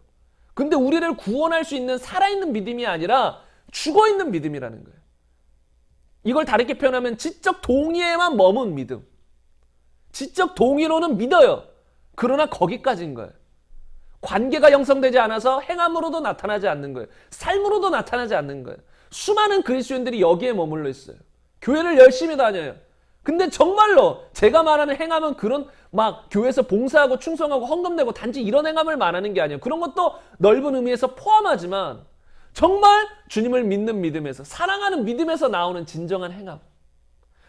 근데 우리를 구원할 수 있는 살아있는 믿음이 아니라 죽어있는 믿음이라는 거예요. 이걸 다르게 표현하면 지적 동의에만 머문 믿음. 지적 동의로는 믿어요. 그러나 거기까지인 거예요. 관계가 형성되지 않아서 행함으로도 나타나지 않는 거예요. 삶으로도 나타나지 않는 거예요. 수많은 그리스도인들이 여기에 머물러 있어요. 교회를 열심히 다녀요. 근데 정말로 제가 말하는 행함은 그런 교회에서 봉사하고 충성하고 헌금 내고 단지 이런 행함을 말하는 게 아니에요. 그런 것도 넓은 의미에서 포함하지만 정말 주님을 믿는 믿음에서, 사랑하는 믿음에서 나오는 진정한 행함,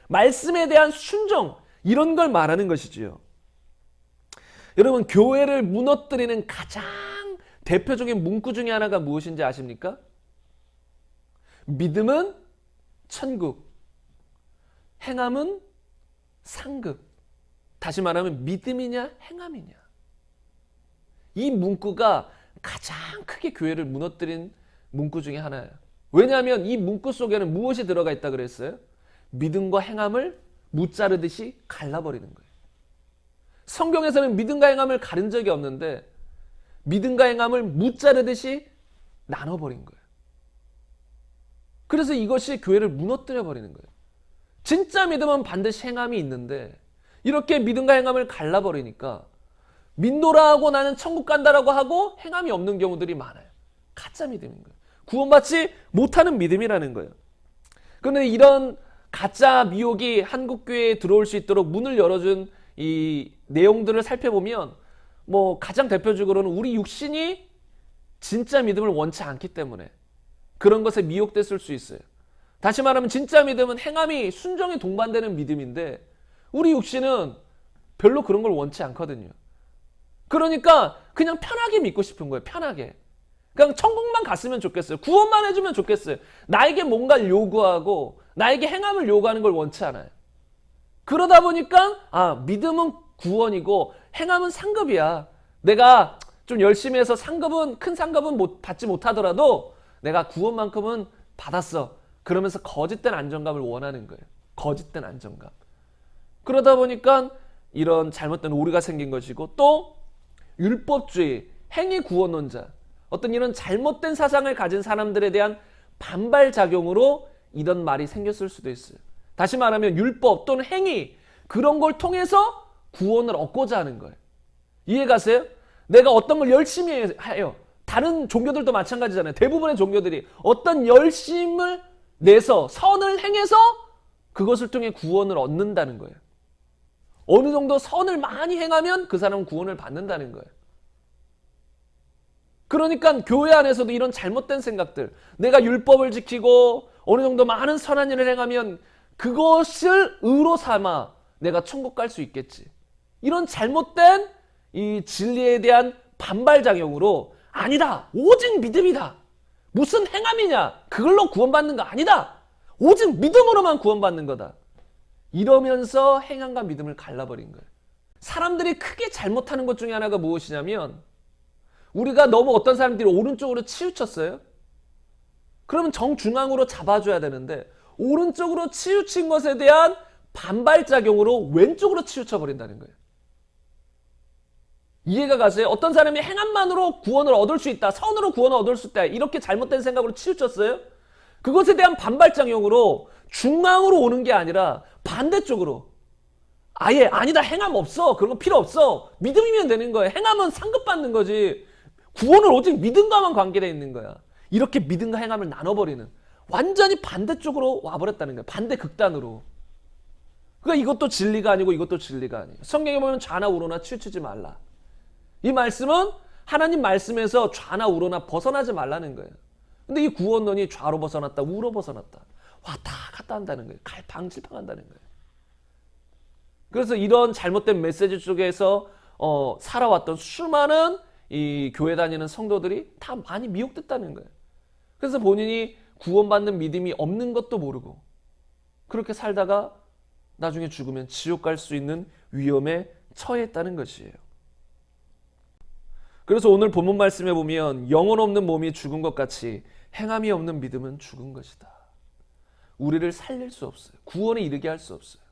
말씀에 대한 순종, 이런 걸 말하는 것이지요. 여러분, 교회를 무너뜨리는 가장 대표적인 문구 중에 하나가 무엇인지 아십니까? 믿음은 천국, 행함은 상급. 다시 말하면 믿음이냐 행함이냐. 이 문구가 가장 크게 교회를 무너뜨린 문구 중에 하나예요. 왜냐하면 이 문구 속에는 무엇이 들어가 있다 그랬어요? 믿음과 행함을 무자르듯이 갈라버리는 거예요. 성경에서는 믿음과 행함을 가른 적이 없는데 믿음과 행함을 무자르듯이 나눠버린 거예요. 그래서 이것이 교회를 무너뜨려 버리는 거예요. 진짜 믿음은 반드시 행함이 있는데 이렇게 믿음과 행함을 갈라버리니까 믿노라 하고 나는 천국 간다라고 하고 행함이 없는 경우들이 많아요. 가짜 믿음인 거예요. 구원받지 못하는 믿음이라는 거예요. 그런데 이런 가짜 미혹이 한국교회에 들어올 수 있도록 문을 열어준 이 내용들을 살펴보면 가장 대표적으로는 우리 육신이 진짜 믿음을 원치 않기 때문에 그런 것에 미혹됐을 수 있어요. 다시 말하면 진짜 믿음은 행함이 순종에 동반되는 믿음인데 우리 육신은 별로 그런 걸 원치 않거든요. 그러니까 그냥 편하게 믿고 싶은 거예요. 편하게. 그냥 천국만 갔으면 좋겠어요. 구원만 해주면 좋겠어요. 나에게 뭔가를 요구하고 나에게 행함을 요구하는 걸 원치 않아요. 그러다 보니까 믿음은 구원이고 행함은 상급이야. 내가 좀 열심히 해서 큰 상급은 받지 못하더라도 내가 구원만큼은 받았어. 그러면서 거짓된 안정감을 원하는 거예요. 거짓된 안정감. 그러다 보니까 이런 잘못된 오류가 생긴 것이고 또 율법주의, 행위 구원론자, 어떤 이런 잘못된 사상을 가진 사람들에 대한 반발작용으로 이런 말이 생겼을 수도 있어요. 다시 말하면 율법 또는 행위, 그런 걸 통해서 구원을 얻고자 하는 거예요. 이해 가세요? 내가 어떤 걸 열심히 해요. 다른 종교들도 마찬가지잖아요. 대부분의 종교들이 어떤 열심을 내서 선을 행해서 그것을 통해 구원을 얻는다는 거예요. 어느 정도 선을 많이 행하면 그 사람은 구원을 받는다는 거예요. 그러니까 교회 안에서도 이런 잘못된 생각들, 내가 율법을 지키고 어느 정도 많은 선한 일을 행하면 그것을 의로 삼아 내가 천국 갈 수 있겠지. 이런 잘못된 이 진리에 대한 반발작용으로 아니다. 오직 믿음이다. 무슨 행함이냐. 그걸로 구원받는 거 아니다. 오직 믿음으로만 구원받는 거다. 이러면서 행함과 믿음을 갈라버린 거예요. 사람들이 크게 잘못하는 것 중에 하나가 무엇이냐면 우리가 너무 어떤 사람들이 오른쪽으로 치우쳤어요. 그러면 정중앙으로 잡아줘야 되는데 오른쪽으로 치우친 것에 대한 반발작용으로 왼쪽으로 치우쳐버린다는 거예요. 이해가 가세요? 어떤 사람이 행함만으로 구원을 얻을 수 있다. 선으로 구원을 얻을 수 있다. 이렇게 잘못된 생각으로 치우쳤어요. 그것에 대한 반발작용으로 중앙으로 오는 게 아니라 반대쪽으로 아예 아니다. 행함 없어. 그런 거 필요 없어. 믿음이면 되는 거예요. 행함은 상급받는 거지. 구원은 오직 믿음과만 관계되어 있는 거야. 이렇게 믿음과 행함을 나눠버리는 완전히 반대쪽으로 와버렸다는 거야. 반대 극단으로. 그러니까 이것도 진리가 아니고 이것도 진리가 아니에요. 성경에 보면 좌나 우로나 치우치지 말라. 이 말씀은 하나님 말씀에서 좌나 우로나 벗어나지 말라는 거예요. 근데 이 구원론이 좌로 벗어났다 우로 벗어났다 왔다 갔다 한다는 거예요. 갈팡질팡한다는 거예요. 그래서 이런 잘못된 메시지 속에서 살아왔던 수많은 이 교회 다니는 성도들이 다 많이 미혹됐다는 거예요. 그래서 본인이 구원받는 믿음이 없는 것도 모르고 그렇게 살다가 나중에 죽으면 지옥 갈 수 있는 위험에 처했다는 것이에요. 그래서 오늘 본문 말씀에 보면 영혼 없는 몸이 죽은 것 같이 행함이 없는 믿음은 죽은 것이다. 우리를 살릴 수 없어요. 구원에 이르게 할 수 없어요.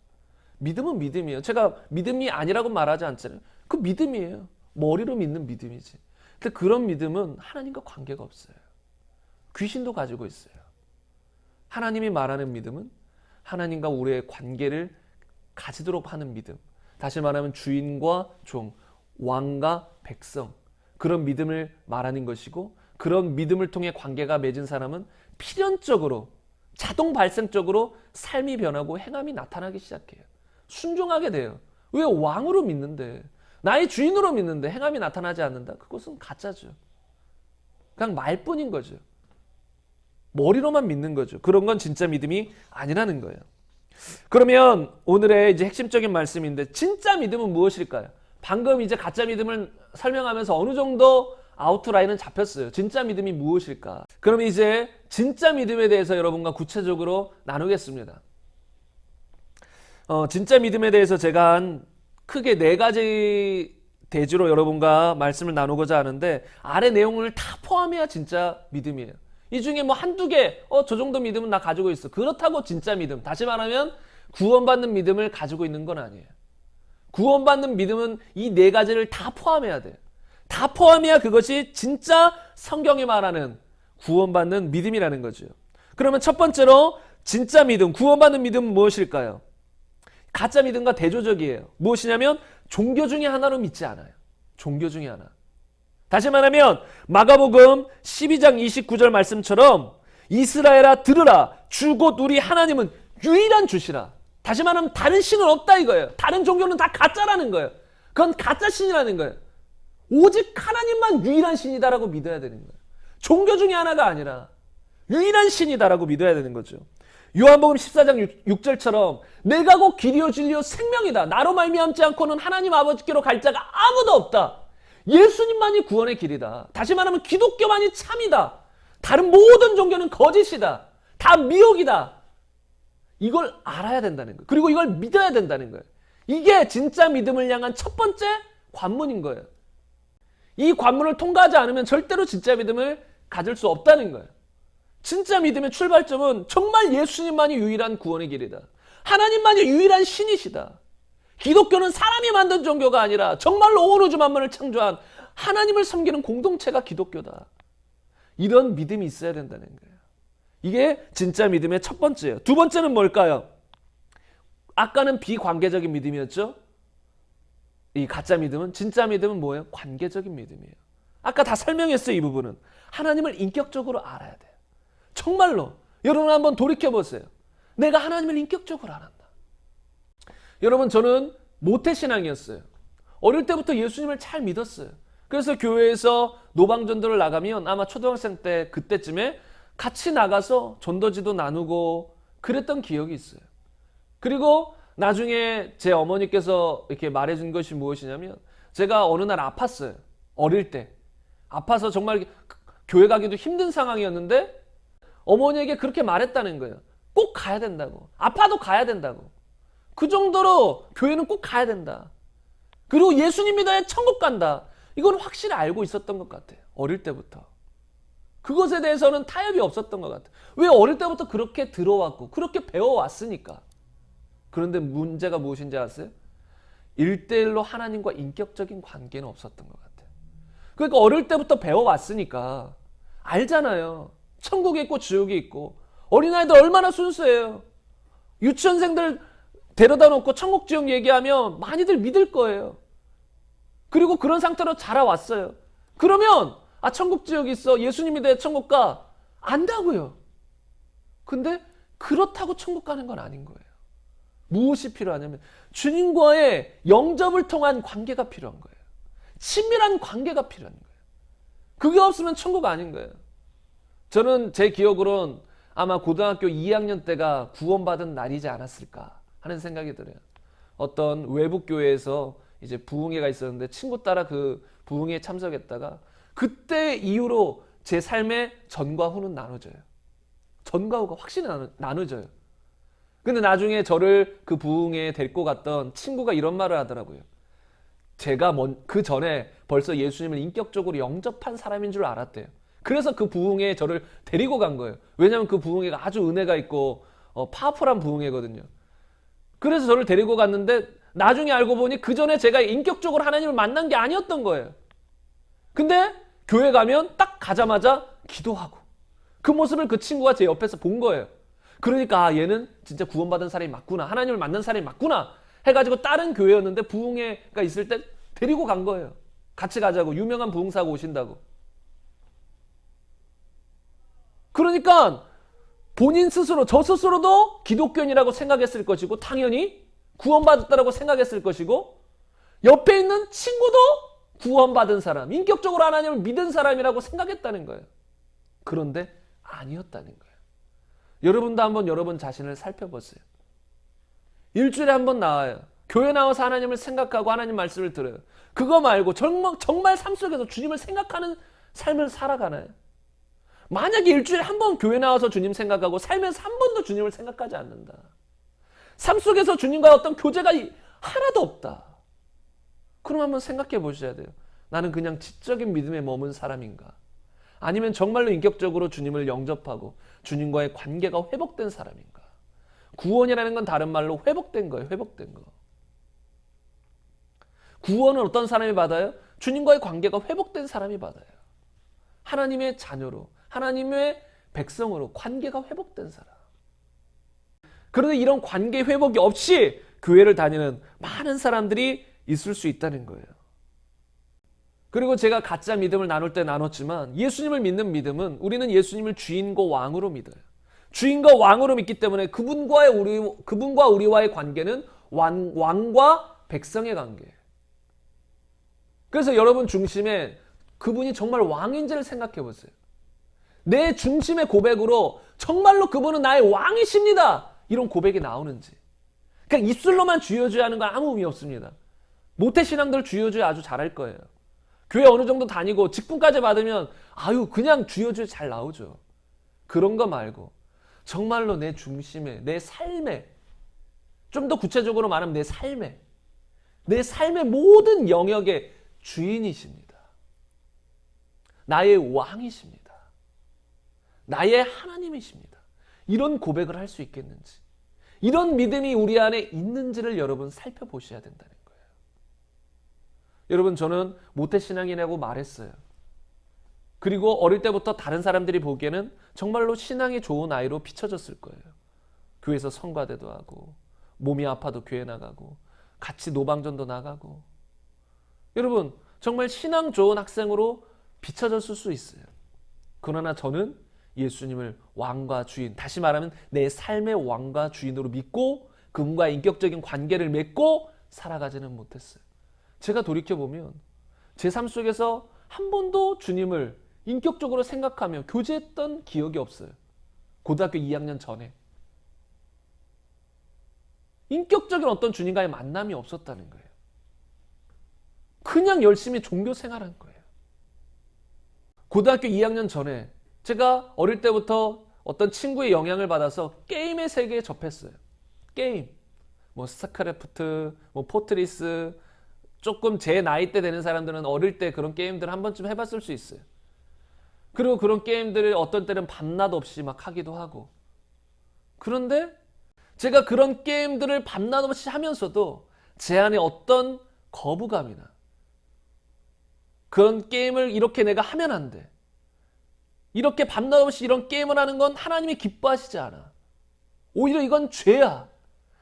믿음은 믿음이에요. 제가 믿음이 아니라고 말하지 않잖아요. 그 믿음이에요. 머리로 믿는 믿음이지. 근데 그런 믿음은 하나님과 관계가 없어요. 귀신도 가지고 있어요. 하나님이 말하는 믿음은 하나님과 우리의 관계를 가지도록 하는 믿음. 다시 말하면 주인과 종, 왕과 백성. 그런 믿음을 말하는 것이고 그런 믿음을 통해 관계가 맺은 사람은 필연적으로 자동 발생적으로 삶이 변하고 행함이 나타나기 시작해요. 순종하게 돼요. 왜? 왕으로 믿는데 나의 주인으로 믿는데 행함이 나타나지 않는다? 그것은 가짜죠. 그냥 말뿐인 거죠. 머리로만 믿는 거죠. 그런 건 진짜 믿음이 아니라는 거예요. 그러면 오늘의 이제 핵심적인 말씀인데 진짜 믿음은 무엇일까요? 방금 이제 가짜 믿음을 설명하면서 어느 정도 아웃라인은 잡혔어요. 진짜 믿음이 무엇일까? 그럼 이제 진짜 믿음에 대해서 여러분과 구체적으로 나누겠습니다. 진짜 믿음에 대해서 제가 한 크게 4가지 대주로 여러분과 말씀을 나누고자 하는데 아래 내용을 다 포함해야 진짜 믿음이에요. 이 중에 뭐 한두 개, 저 정도 믿음은 나 가지고 있어. 그렇다고 진짜 믿음. 다시 말하면 구원받는 믿음을 가지고 있는 건 아니에요. 구원받는 믿음은 이 4가지를 다 포함해야 돼요. 다 포함해야 그것이 진짜 성경이 말하는 구원받는 믿음이라는 거죠. 그러면 첫 번째로 진짜 믿음, 구원받는 믿음은 무엇일까요? 가짜 믿음과 대조적이에요. 무엇이냐면 종교 중에 하나로 믿지 않아요. 종교 중에 하나. 다시 말하면 마가복음 12장 29절 말씀처럼 이스라엘아 들으라 주 곧 우리 하나님은 유일한 주시라. 다시 말하면 다른 신은 없다 이거예요. 다른 종교는 다 가짜라는 거예요. 그건 가짜 신이라는 거예요. 오직 하나님만 유일한 신이다라고 믿어야 되는 거예요. 종교 중에 하나가 아니라 유일한 신이다라고 믿어야 되는 거죠. 요한복음 14장 6절처럼 내가 곧 길이요 진리요 생명이다. 나로 말미암지 않고는 하나님 아버지께로 갈 자가 아무도 없다. 예수님만이 구원의 길이다. 다시 말하면 기독교만이 참이다. 다른 모든 종교는 거짓이다. 다 미혹이다. 이걸 알아야 된다는 거예요. 그리고 이걸 믿어야 된다는 거예요. 이게 진짜 믿음을 향한 첫 번째 관문인 거예요. 이 관문을 통과하지 않으면 절대로 진짜 믿음을 가질 수 없다는 거예요. 진짜 믿음의 출발점은 정말 예수님만이 유일한 구원의 길이다. 하나님만이 유일한 신이시다. 기독교는 사람이 만든 종교가 아니라 정말로 온 우주 만물을 창조한 하나님을 섬기는 공동체가 기독교다. 이런 믿음이 있어야 된다는 거예요. 이게 진짜 믿음의 첫 번째예요. 두 번째는 뭘까요? 아까는 비관계적인 믿음이었죠? 이 가짜 믿음은, 진짜 믿음은 뭐예요? 관계적인 믿음이에요. 아까 다 설명했어요. 이 부분은. 하나님을 인격적으로 알아야 돼요. 정말로 여러분 한번 돌이켜보세요. 내가 하나님을 인격적으로 알았다. 여러분 저는 모태신앙이었어요. 어릴 때부터 예수님을 잘 믿었어요. 그래서 교회에서 노방전도를 나가면 아마 초등학생 때 그때쯤에 같이 나가서 전도지도 나누고 그랬던 기억이 있어요. 그리고 나중에 제 어머니께서 이렇게 말해준 것이 무엇이냐면 제가 어느 날 아팠어요. 어릴 때. 아파서 정말 교회 가기도 힘든 상황이었는데 어머니에게 그렇게 말했다는 거예요. 꼭 가야 된다고. 아파도 가야 된다고. 그 정도로 교회는 꼭 가야 된다. 그리고 예수님 믿어야 천국 간다. 이건 확실히 알고 있었던 것 같아요. 어릴 때부터. 그것에 대해서는 타협이 없었던 것 같아요. 왜 어릴 때부터 그렇게 들어왔고 그렇게 배워왔으니까. 그런데 문제가 무엇인지 아세요? 1대1로 하나님과 인격적인 관계는 없었던 것 같아요. 그러니까 어릴 때부터 배워왔으니까 알잖아요. 천국이 있고 지옥이 있고. 어린아이들 얼마나 순수해요. 유치원생들 데려다 놓고 천국 지옥 얘기하면 많이들 믿을 거예요. 그리고 그런 상태로 자라왔어요. 그러면 천국 지옥 있어. 예수님 믿어야 천국 가. 안다고요. 근데 그렇다고 천국 가는 건 아닌 거예요. 무엇이 필요하냐면 주님과의 영접을 통한 관계가 필요한 거예요. 친밀한 관계가 필요한 거예요. 그게 없으면 천국 아닌 거예요. 저는 제 기억으로는 아마 고등학교 2학년 때가 구원받은 날이지 않았을까 하는 생각이 들어요. 어떤 외국 교회에서 이제 부흥회가 있었는데 친구 따라 그 부흥회에 참석했다가 그때 이후로 제 삶의 전과 후는 나눠져요. 전과 후가 확실히 나눠져요. 근데 나중에 저를 그 부흥회에 데리고 갔던 친구가 이런 말을 하더라고요. 제가 그 전에 벌써 예수님을 인격적으로 영접한 사람인 줄 알았대요. 그래서 그 부흥회에 저를 데리고 간 거예요. 왜냐하면 그 부흥회가 아주 은혜가 있고 파워풀한 부흥회거든요. 그래서 저를 데리고 갔는데 나중에 알고 보니 그 전에 제가 인격적으로 하나님을 만난 게 아니었던 거예요. 근데 교회 가면 딱 가자마자 기도하고 그 모습을 그 친구가 제 옆에서 본 거예요. 그러니까 얘는 진짜 구원받은 사람이 맞구나. 하나님을 만난 사람이 맞구나. 해가지고 다른 교회였는데 부흥회가 있을 때 데리고 간 거예요. 같이 가자고. 유명한 부흥사가 오신다고. 그러니까 본인 스스로 저 스스로도 기독교인이라고 생각했을 것이고 당연히 구원받았다라고 생각했을 것이고 옆에 있는 친구도 구원받은 사람, 인격적으로 하나님을 믿은 사람이라고 생각했다는 거예요. 그런데 아니었다는 거예요. 여러분도 한번 여러분 자신을 살펴보세요. 일주일에 한 번 나와요. 교회 나와서 하나님을 생각하고 하나님 말씀을 들어요. 그거 말고 정말 삶 속에서 주님을 생각하는 삶을 살아가나요? 만약에 일주일에 한 번 교회 나와서 주님 생각하고 살면서 한 번도 주님을 생각하지 않는다. 삶 속에서 주님과 어떤 교제가 하나도 없다. 그럼 한번 생각해 보셔야 돼요. 나는 그냥 지적인 믿음에 머문 사람인가? 아니면 정말로 인격적으로 주님을 영접하고 주님과의 관계가 회복된 사람인가? 구원이라는 건 다른 말로 회복된 거예요. 회복된 거. 구원은 어떤 사람이 받아요? 주님과의 관계가 회복된 사람이 받아요. 하나님의 자녀로, 하나님의 백성으로 관계가 회복된 사람. 그런데 이런 관계 회복이 없이 교회를 다니는 많은 사람들이 있을 수 있다는 거예요. 그리고 제가 가짜 믿음을 나눌 때 나눴지만 예수님을 믿는 믿음은 우리는 예수님을 주인과 왕으로 믿어요. 주인과 왕으로 믿기 때문에 그분과 우리와의 관계는 왕과 백성의 관계예요. 그래서 여러분 중심에 그분이 정말 왕인지를 생각해 보세요. 내 중심의 고백으로 정말로 그분은 나의 왕이십니다. 이런 고백이 나오는지. 그러니까 입술로만 주여주야 하는 건 아무 의미 없습니다. 모태신앙들 주여주야 아주 잘할 거예요. 교회 어느 정도 다니고 직분까지 받으면 그냥 주여주야 잘 나오죠. 그런 거 말고 정말로 내 중심에, 내 삶에, 좀 더 구체적으로 말하면 내 삶의 모든 영역의 주인이십니다. 나의 왕이십니다. 나의 하나님이십니다. 이런 고백을 할 수 있겠는지, 이런 믿음이 우리 안에 있는지를 여러분 살펴보셔야 된다는 거예요. 여러분, 저는 모태신앙이라고 말했어요. 그리고 어릴 때부터 다른 사람들이 보기에는 정말로 신앙이 좋은 아이로 비춰졌을 거예요. 교회에서 성가대도 하고 몸이 아파도 교회 나가고 같이 노방전도 나가고. 여러분, 정말 신앙 좋은 학생으로 비춰졌을 수 있어요. 그러나 저는 예수님을 왕과 주인, 다시 말하면 내 삶의 왕과 주인으로 믿고 그분과의 인격적인 관계를 맺고 살아가지는 못했어요. 제가 돌이켜보면 제 삶 속에서 한 번도 주님을 인격적으로 생각하며 교제했던 기억이 없어요. 고등학교 2학년 전에. 인격적인 어떤 주님과의 만남이 없었다는 거예요. 그냥 열심히 종교 생활한 거예요. 고등학교 2학년 전에 제가 어릴 때부터 어떤 친구의 영향을 받아서 게임의 세계에 접했어요. 게임. 뭐 스타크래프트, 뭐 포트리스, 조금 제 나이 때 되는 사람들은 어릴 때 그런 게임들 한 번쯤 해봤을 수 있어요. 그리고 그런 게임들을 어떤 때는 밤낮 없이 막 하기도 하고. 그런데 제가 그런 게임들을 밤낮 없이 하면서도 제 안에 어떤 거부감이나 그런 게임을 이렇게 내가 하면 안 돼. 이렇게 밤낮 없이 이런 게임을 하는 건 하나님이 기뻐하시지 않아. 오히려 이건 죄야.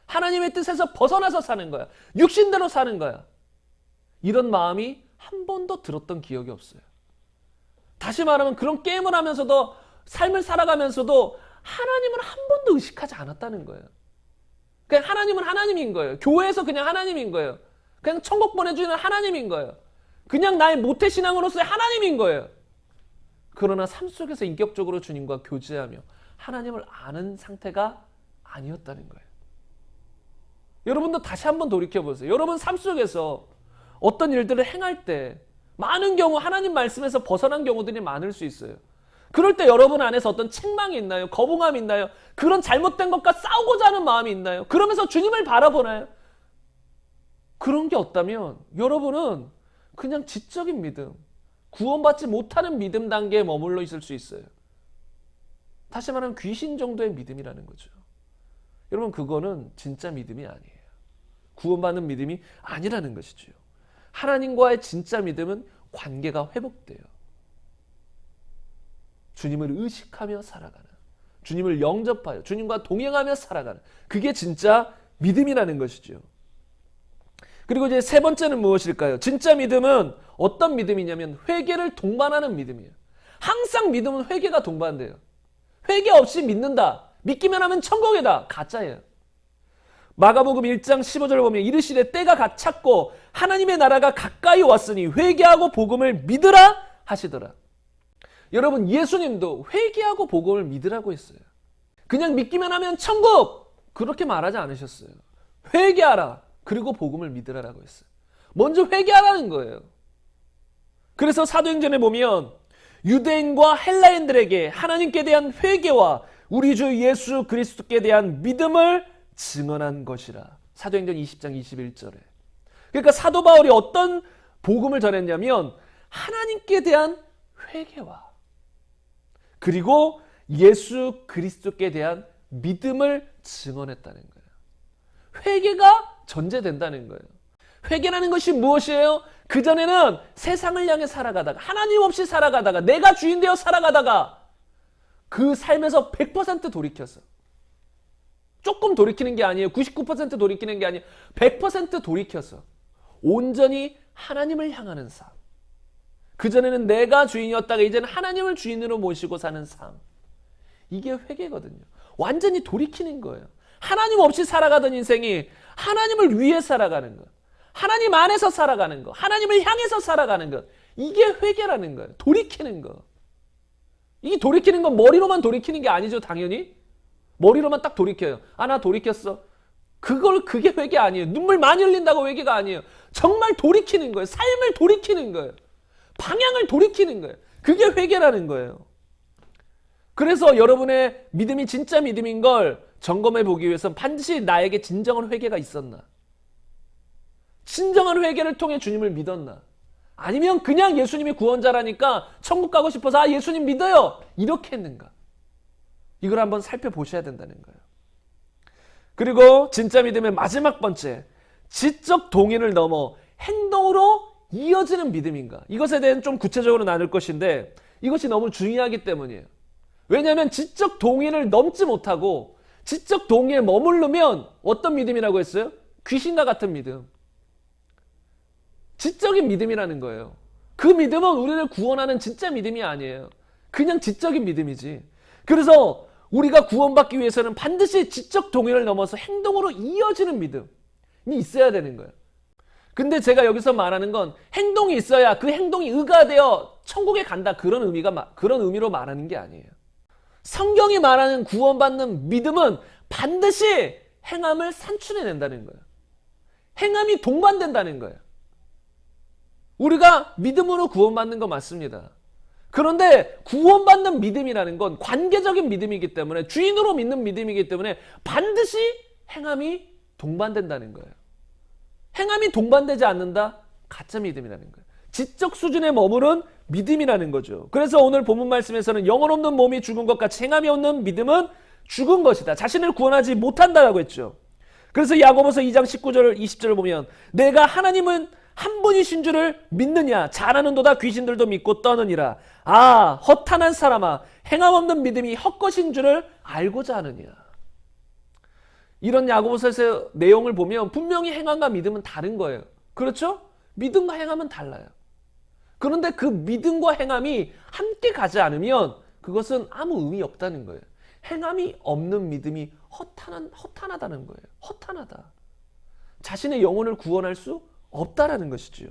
하나님의 뜻에서 벗어나서 사는 거야. 육신대로 사는 거야. 이런 마음이 한 번도 들었던 기억이 없어요. 다시 말하면 그런 게임을 하면서도 삶을 살아가면서도 하나님을 한 번도 의식하지 않았다는 거예요. 그냥 하나님은 하나님인 거예요. 교회에서 그냥 하나님인 거예요. 그냥 천국 보내주는 하나님인 거예요. 그냥 나의 모태신앙으로서의 하나님인 거예요. 그러나 삶 속에서 인격적으로 주님과 교제하며 하나님을 아는 상태가 아니었다는 거예요. 여러분도 다시 한번 돌이켜보세요. 여러분 삶 속에서 어떤 일들을 행할 때 많은 경우 하나님 말씀에서 벗어난 경우들이 많을 수 있어요. 그럴 때 여러분 안에서 어떤 책망이 있나요? 거부감이 있나요? 그런 잘못된 것과 싸우고자 하는 마음이 있나요? 그러면서 주님을 바라보나요? 그런 게 없다면 여러분은 그냥 지적인 믿음, 구원받지 못하는 믿음 단계에 머물러 있을 수 있어요. 다시 말하면 귀신 정도의 믿음이라는 거죠. 여러분 그거는 진짜 믿음이 아니에요. 구원받는 믿음이 아니라는 것이죠. 하나님과의 진짜 믿음은 관계가 회복돼요. 주님을 의식하며 살아가는, 주님을 영접하여 주님과 동행하며 살아가는, 그게 진짜 믿음이라는 것이죠. 그리고 이제 세 번째는 무엇일까요? 진짜 믿음은 어떤 믿음이냐면 회개를 동반하는 믿음이에요. 항상 믿음은 회개가 동반돼요. 회개 없이 믿는다, 믿기만 하면 천국이다, 가짜예요. 마가복음 1장 15절을 보면 이르시되 때가 찼고 하나님의 나라가 가까이 왔으니 회개하고 복음을 믿으라 하시더라. 여러분 예수님도 회개하고 복음을 믿으라고 했어요. 그냥 믿기만 하면 천국, 그렇게 말하지 않으셨어요. 회개하라, 그리고 복음을 믿으라라고 했어요. 먼저 회개하라는 거예요. 그래서 사도행전에 보면 유대인과 헬라인들에게 하나님께 대한 회개와 우리 주 예수 그리스도께 대한 믿음을 증언한 것이라. 사도행전 20장 21절에. 그러니까 사도 바울이 어떤 복음을 전했냐면 하나님께 대한 회개와 그리고 예수 그리스도께 대한 믿음을 증언했다는 거예요. 회개가 전제된다는 거예요. 회개라는 것이 무엇이에요? 그전에는 세상을 향해 살아가다가 하나님 없이 살아가다가 내가 주인 되어 살아가다가 그 삶에서 100% 돌이켜서, 조금 돌이키는 게 아니에요. 99% 돌이키는 게 아니에요. 100% 돌이켜서 온전히 하나님을 향하는 삶. 그전에는 내가 주인이었다가 이제는 하나님을 주인으로 모시고 사는 삶. 이게 회개거든요. 완전히 돌이키는 거예요. 하나님 없이 살아가던 인생이 하나님을 위해 살아가는 것, 하나님 안에서 살아가는 것, 하나님을 향해서 살아가는 것, 이게 회개라는 거예요. 돌이키는 거. 이 돌이키는 건 머리로만 돌이키는 게 아니죠. 당연히 머리로만 딱 돌이켜요. 아, 나 돌이켰어. 그게 회개 아니에요. 눈물 많이 흘린다고 회개가 아니에요. 정말 돌이키는 거예요. 삶을 돌이키는 거예요. 방향을 돌이키는 거예요. 그게 회개라는 거예요. 그래서 여러분의 믿음이 진짜 믿음인 걸 점검해 보기 위해서는 반드시 나에게 진정한 회개가 있었나? 진정한 회개를 통해 주님을 믿었나? 아니면 그냥 예수님이 구원자라니까 천국 가고 싶어서 아, 예수님 믿어요, 이렇게 했는가? 이걸 한번 살펴보셔야 된다는 거예요. 그리고 진짜 믿음의 마지막 번째, 지적 동의를 넘어 행동으로 이어지는 믿음인가? 이것에 대해서 좀 구체적으로 나눌 것인데 이것이 너무 중요하기 때문이에요. 왜냐하면 지적 동의를 넘지 못하고 지적 동의에 머무르면 어떤 믿음이라고 했어요? 귀신과 같은 믿음. 지적인 믿음이라는 거예요. 그 믿음은 우리를 구원하는 진짜 믿음이 아니에요. 그냥 지적인 믿음이지. 그래서 우리가 구원받기 위해서는 반드시 지적 동의를 넘어서 행동으로 이어지는 믿음. 있어야 되는 거예요. 근데 제가 여기서 말하는 건 행동이 있어야 그 행동이 의가 되어 천국에 간다, 그런 의미로 말하는 게 아니에요. 성경이 말하는 구원받는 믿음은 반드시 행함을 산출해낸다는 거예요. 행함이 동반된다는 거예요. 우리가 믿음으로 구원받는 거 맞습니다. 그런데 구원받는 믿음이라는 건 관계적인 믿음이기 때문에, 주인으로 믿는 믿음이기 때문에 반드시 행함이 동반된다는 거예요. 행함이 동반되지 않는다? 가짜 믿음이라는 거예요. 지적 수준에 머무른 믿음이라는 거죠. 그래서 오늘 본문 말씀에서는 영혼 없는 몸이 죽은 것 같이 행함이 없는 믿음은 죽은 것이다. 자신을 구원하지 못한다라고 했죠. 그래서 야고보서 2장 19절 20절을 보면 내가 하나님은 한 분이신 줄을 믿느냐? 잘하는도다 귀신들도 믿고 떠느니라. 아, 허탄한 사람아, 행함 없는 믿음이 헛것인 줄을 알고자 하느냐. 이런 야고보서의 내용을 보면 분명히 행함과 믿음은 다른 거예요. 그렇죠? 믿음과 행함은 달라요. 그런데 그 믿음과 행함이 함께 가지 않으면 그것은 아무 의미 없다는 거예요. 행함이 없는 믿음이 허탄하다는 거예요. 허탄하다. 자신의 영혼을 구원할 수 없다라는 것이죠.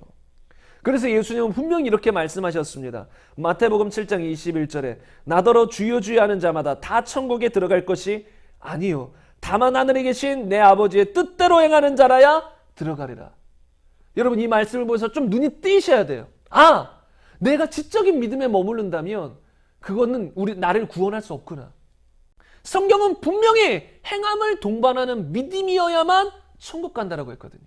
그래서 예수님은 분명히 이렇게 말씀하셨습니다. 마태복음 7장 21절에 나더러 주여 주여 하는 자마다 다 천국에 들어갈 것이 아니요 다만 하늘에 계신 내 아버지의 뜻대로 행하는 자라야 들어가리라. 여러분, 이 말씀을 보면서 좀 눈이 뜨이셔야 돼요. 아, 내가 지적인 믿음에 머무른다면 그거는 나를 구원할 수 없구나. 성경은 분명히 행함을 동반하는 믿음이어야만 천국 간다라고 했거든요.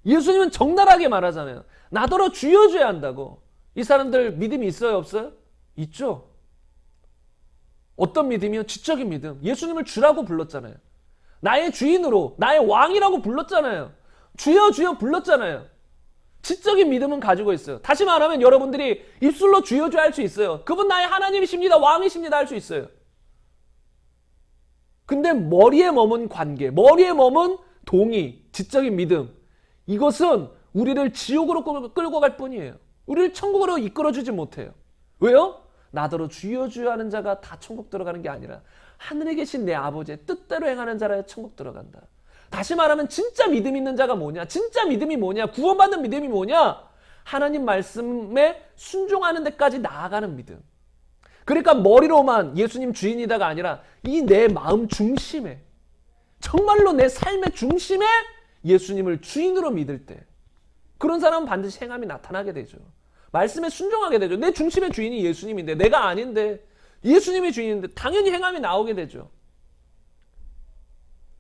예수님은 적나라하게 말하잖아요. 나더러 주여 주여 한다고. 이 사람들 믿음이 있어요, 없어요? 있죠. 어떤 믿음이요? 지적인 믿음. 예수님을 주라고 불렀잖아요. 나의 주인으로, 나의 왕이라고 불렀잖아요. 주여 주여 불렀잖아요. 지적인 믿음은 가지고 있어요. 다시 말하면 여러분들이 입술로 주여 주여 할 수 있어요. 그분 나의 하나님이십니다, 왕이십니다 할 수 있어요. 근데 머리에 머문 관계, 머리에 머문 동의, 지적인 믿음, 이것은 우리를 지옥으로 끌고 갈 뿐이에요. 우리를 천국으로 이끌어주지 못해요. 왜요? 나더러 주여 주여 하는 자가 다 천국 들어가는 게 아니라 하늘에 계신 내 아버지의 뜻대로 행하는 자라야 천국 들어간다. 다시 말하면 진짜 믿음 있는 자가 뭐냐? 진짜 믿음이 뭐냐? 구원받는 믿음이 뭐냐? 하나님 말씀에 순종하는 데까지 나아가는 믿음. 그러니까 머리로만 예수님 주인이다가 아니라 이 내 마음 중심에, 정말로 내 삶의 중심에 예수님을 주인으로 믿을 때 그런 사람은 반드시 행함이 나타나게 되죠. 말씀에 순종하게 되죠. 내 중심의 주인이 예수님인데, 내가 아닌데 예수님이 주인인데 당연히 행함이 나오게 되죠.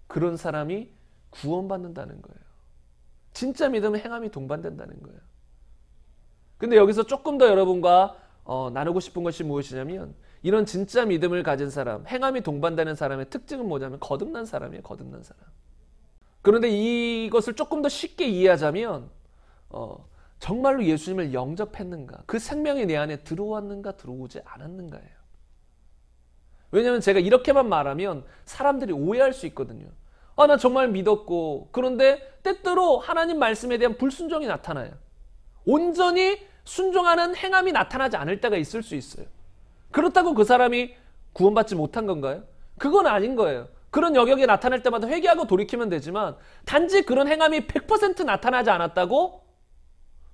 그런 사람이 구원받는다는 거예요. 진짜 믿음은 행함이 동반된다는 거예요. 근데 여기서 조금 더 여러분과 나누고 싶은 것이 무엇이냐면, 이런 진짜 믿음을 가진 사람, 행함이 동반되는 사람의 특징은 뭐냐면 거듭난 사람이에요. 거듭난 사람. 그런데 이것을 조금 더 쉽게 이해하자면 정말로 예수님을 영접했는가, 그 생명이 내 안에 들어왔는가 들어오지 않았는가예요. 왜냐하면 제가 이렇게만 말하면 사람들이 오해할 수 있거든요. 나 정말 믿었고, 그런데 때때로 하나님 말씀에 대한 불순종이 나타나요. 온전히 순종하는 행함이 나타나지 않을 때가 있을 수 있어요. 그렇다고 그 사람이 구원받지 못한 건가요? 그건 아닌 거예요. 그런 여격이 나타날 때마다 회개하고 돌이키면 되지만, 단지 그런 행함이 100% 나타나지 않았다고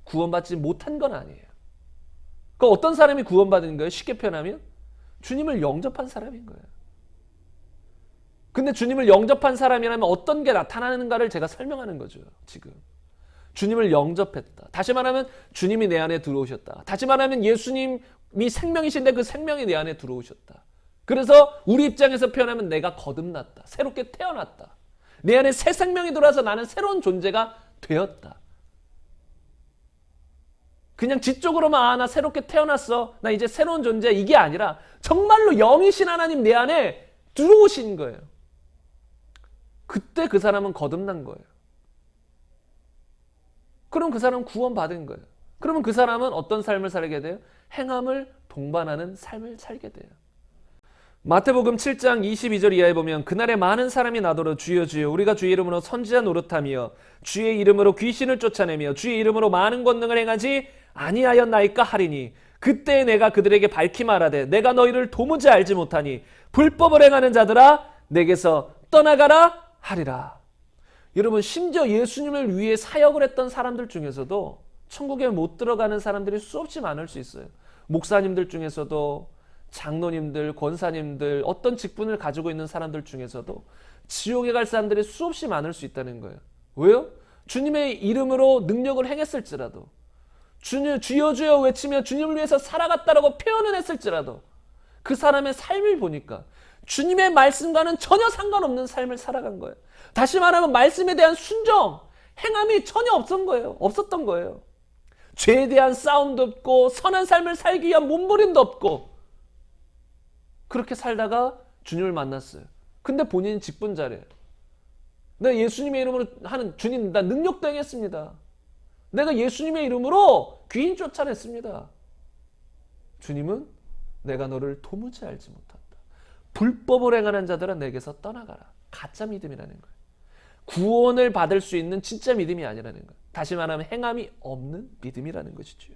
구원받지 못한 건 아니에요. 그 어떤 사람이 구원받은 거예요? 쉽게 표현하면 주님을 영접한 사람인 거예요. 근데 주님을 영접한 사람이라면 어떤 게 나타나는가를 제가 설명하는 거죠. 지금 주님을 영접했다. 다시 말하면 주님이 내 안에 들어오셨다. 다시 말하면 예수님이 생명이신데 그 생명이 내 안에 들어오셨다. 그래서 우리 입장에서 표현하면 내가 거듭났다. 새롭게 태어났다. 내 안에 새 생명이 들어와서 나는 새로운 존재가 되었다. 그냥 지적으로만 나 새롭게 태어났어, 나 이제 새로운 존재야, 이게 아니라 정말로 영이신 하나님 내 안에 들어오신 거예요. 그때 그 사람은 거듭난 거예요. 그럼 그 사람은 구원받은 거예요. 그러면 그 사람은 어떤 삶을 살게 돼요? 행함을 동반하는 삶을 살게 돼요. 마태복음 7장 22절 이하에 보면 그날에 많은 사람이 나더러 주여 주여 우리가 주의 이름으로 선지자 노릇하며 주의 이름으로 귀신을 쫓아내며 주의 이름으로 많은 권능을 행하지 아니하였나이까 하리니 그때 내가 그들에게 밝히 말하되 내가 너희를 도무지 알지 못하니 불법을 행하는 자들아 내게서 떠나가라 하리라. 여러분, 심지어 예수님을 위해 사역을 했던 사람들 중에서도 천국에 못 들어가는 사람들이 수없이 많을 수 있어요. 목사님들 중에서도, 장로님들, 권사님들, 어떤 직분을 가지고 있는 사람들 중에서도 지옥에 갈 사람들이 수없이 많을 수 있다는 거예요. 왜요? 주님의 이름으로 능력을 행했을지라도, 주여 주여 외치며 주님을 위해서 살아갔다라고 표현을 했을지라도 그 사람의 삶을 보니까 주님의 말씀과는 전혀 상관없는 삶을 살아간 거예요. 다시 말하면 말씀에 대한 순종, 행함이 전혀 없었던 거예요. 죄에 대한 싸움도 없고 선한 삶을 살기 위한 몸부림도 없고 그렇게 살다가 주님을 만났어요. 근데 본인은 직분자래요. 내가 예수님의 이름으로 하는, 주님 나 능력도 행했습니다. 내가 예수님의 이름으로 귀인 쫓아냈습니다. 주님은 내가 너를 도무지 알지 못한다. 불법을 행하는 자들은 내게서 떠나가라. 가짜 믿음이라는 거예요. 구원을 받을 수 있는 진짜 믿음이 아니라는 거예요. 다시 말하면 행함이 없는 믿음이라는 것이죠.